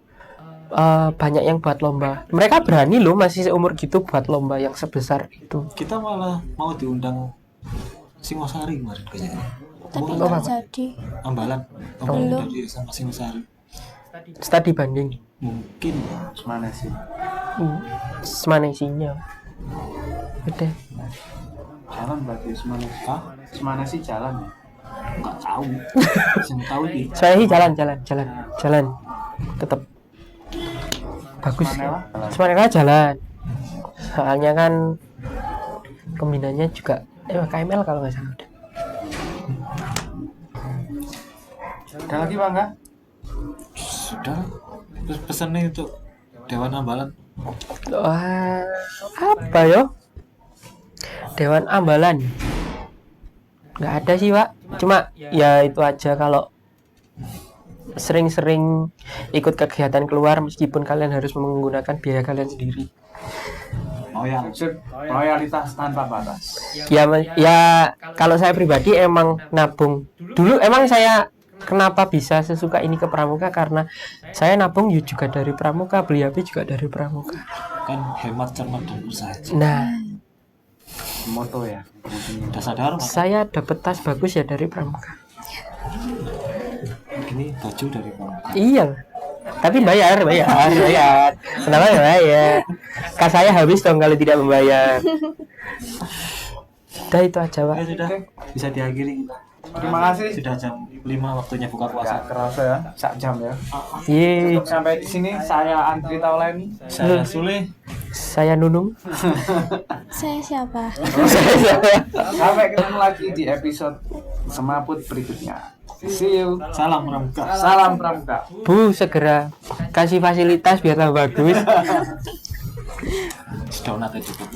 banyak yang buat lomba. Mereka berani loh masih seumur gitu buat lomba yang sebesar itu. Kita malah mau diundang Singosari kemarin kayaknya. Tapi Oh, nggak apa? jadi. Ambalan Belum. dari sama Singosari. Studi banding. Mungkin Mana sih? Semana isinya. Udah. Jalan berarti Semana. Hah? Semana sih jalan ya. Enggak tahu. Yang tahu di Saya sih jalan. Tetap bagus. Semuanya jalan. Soalnya kan pembinanya juga KML kalau nggak salah. Ada lagi Bangga? sudah. Terus pesannya untuk Dewan Ambalan. Wah, apa yo? Dewan Ambalan. Nggak ada sih, Pak. Cuma ya itu aja, kalau sering-sering ikut kegiatan keluar meskipun kalian harus menggunakan biaya kalian sendiri. Loyalitas tanpa batas. Ya kalau saya pribadi emang nabung. Dulu emang saya kenapa bisa sesuka ini ke pramuka karena saya nabung juga dari pramuka, beli HP juga dari pramuka. Kan hemat, cermat dan usaha. Nah, Moto ya. Udah sadar mas? saya dapat tas bagus ya dari pramuka. Ini baju dari Pramuka. Iya. Tapi bayar. Kenapa nggak bayar? Kas saya habis dong kalau tidak membayar. Udah itu aja, Pak. Oke, sudah bisa diakhiri. Terima kasih. Sudah jam 5 waktunya buka Nggak puasa. kerasa ya, sak jam ya. Yeay. Untuk sampai di sini saya Andri Taulani. Saya Sule. Saya Nunung. Saya siapa? Sampai ketemu lagi di episode semaput berikutnya. See you. Salam Pramuka. Salam Pramuka. Bu, segera kasih fasilitas biar tambah bagus. Donat aja cukup.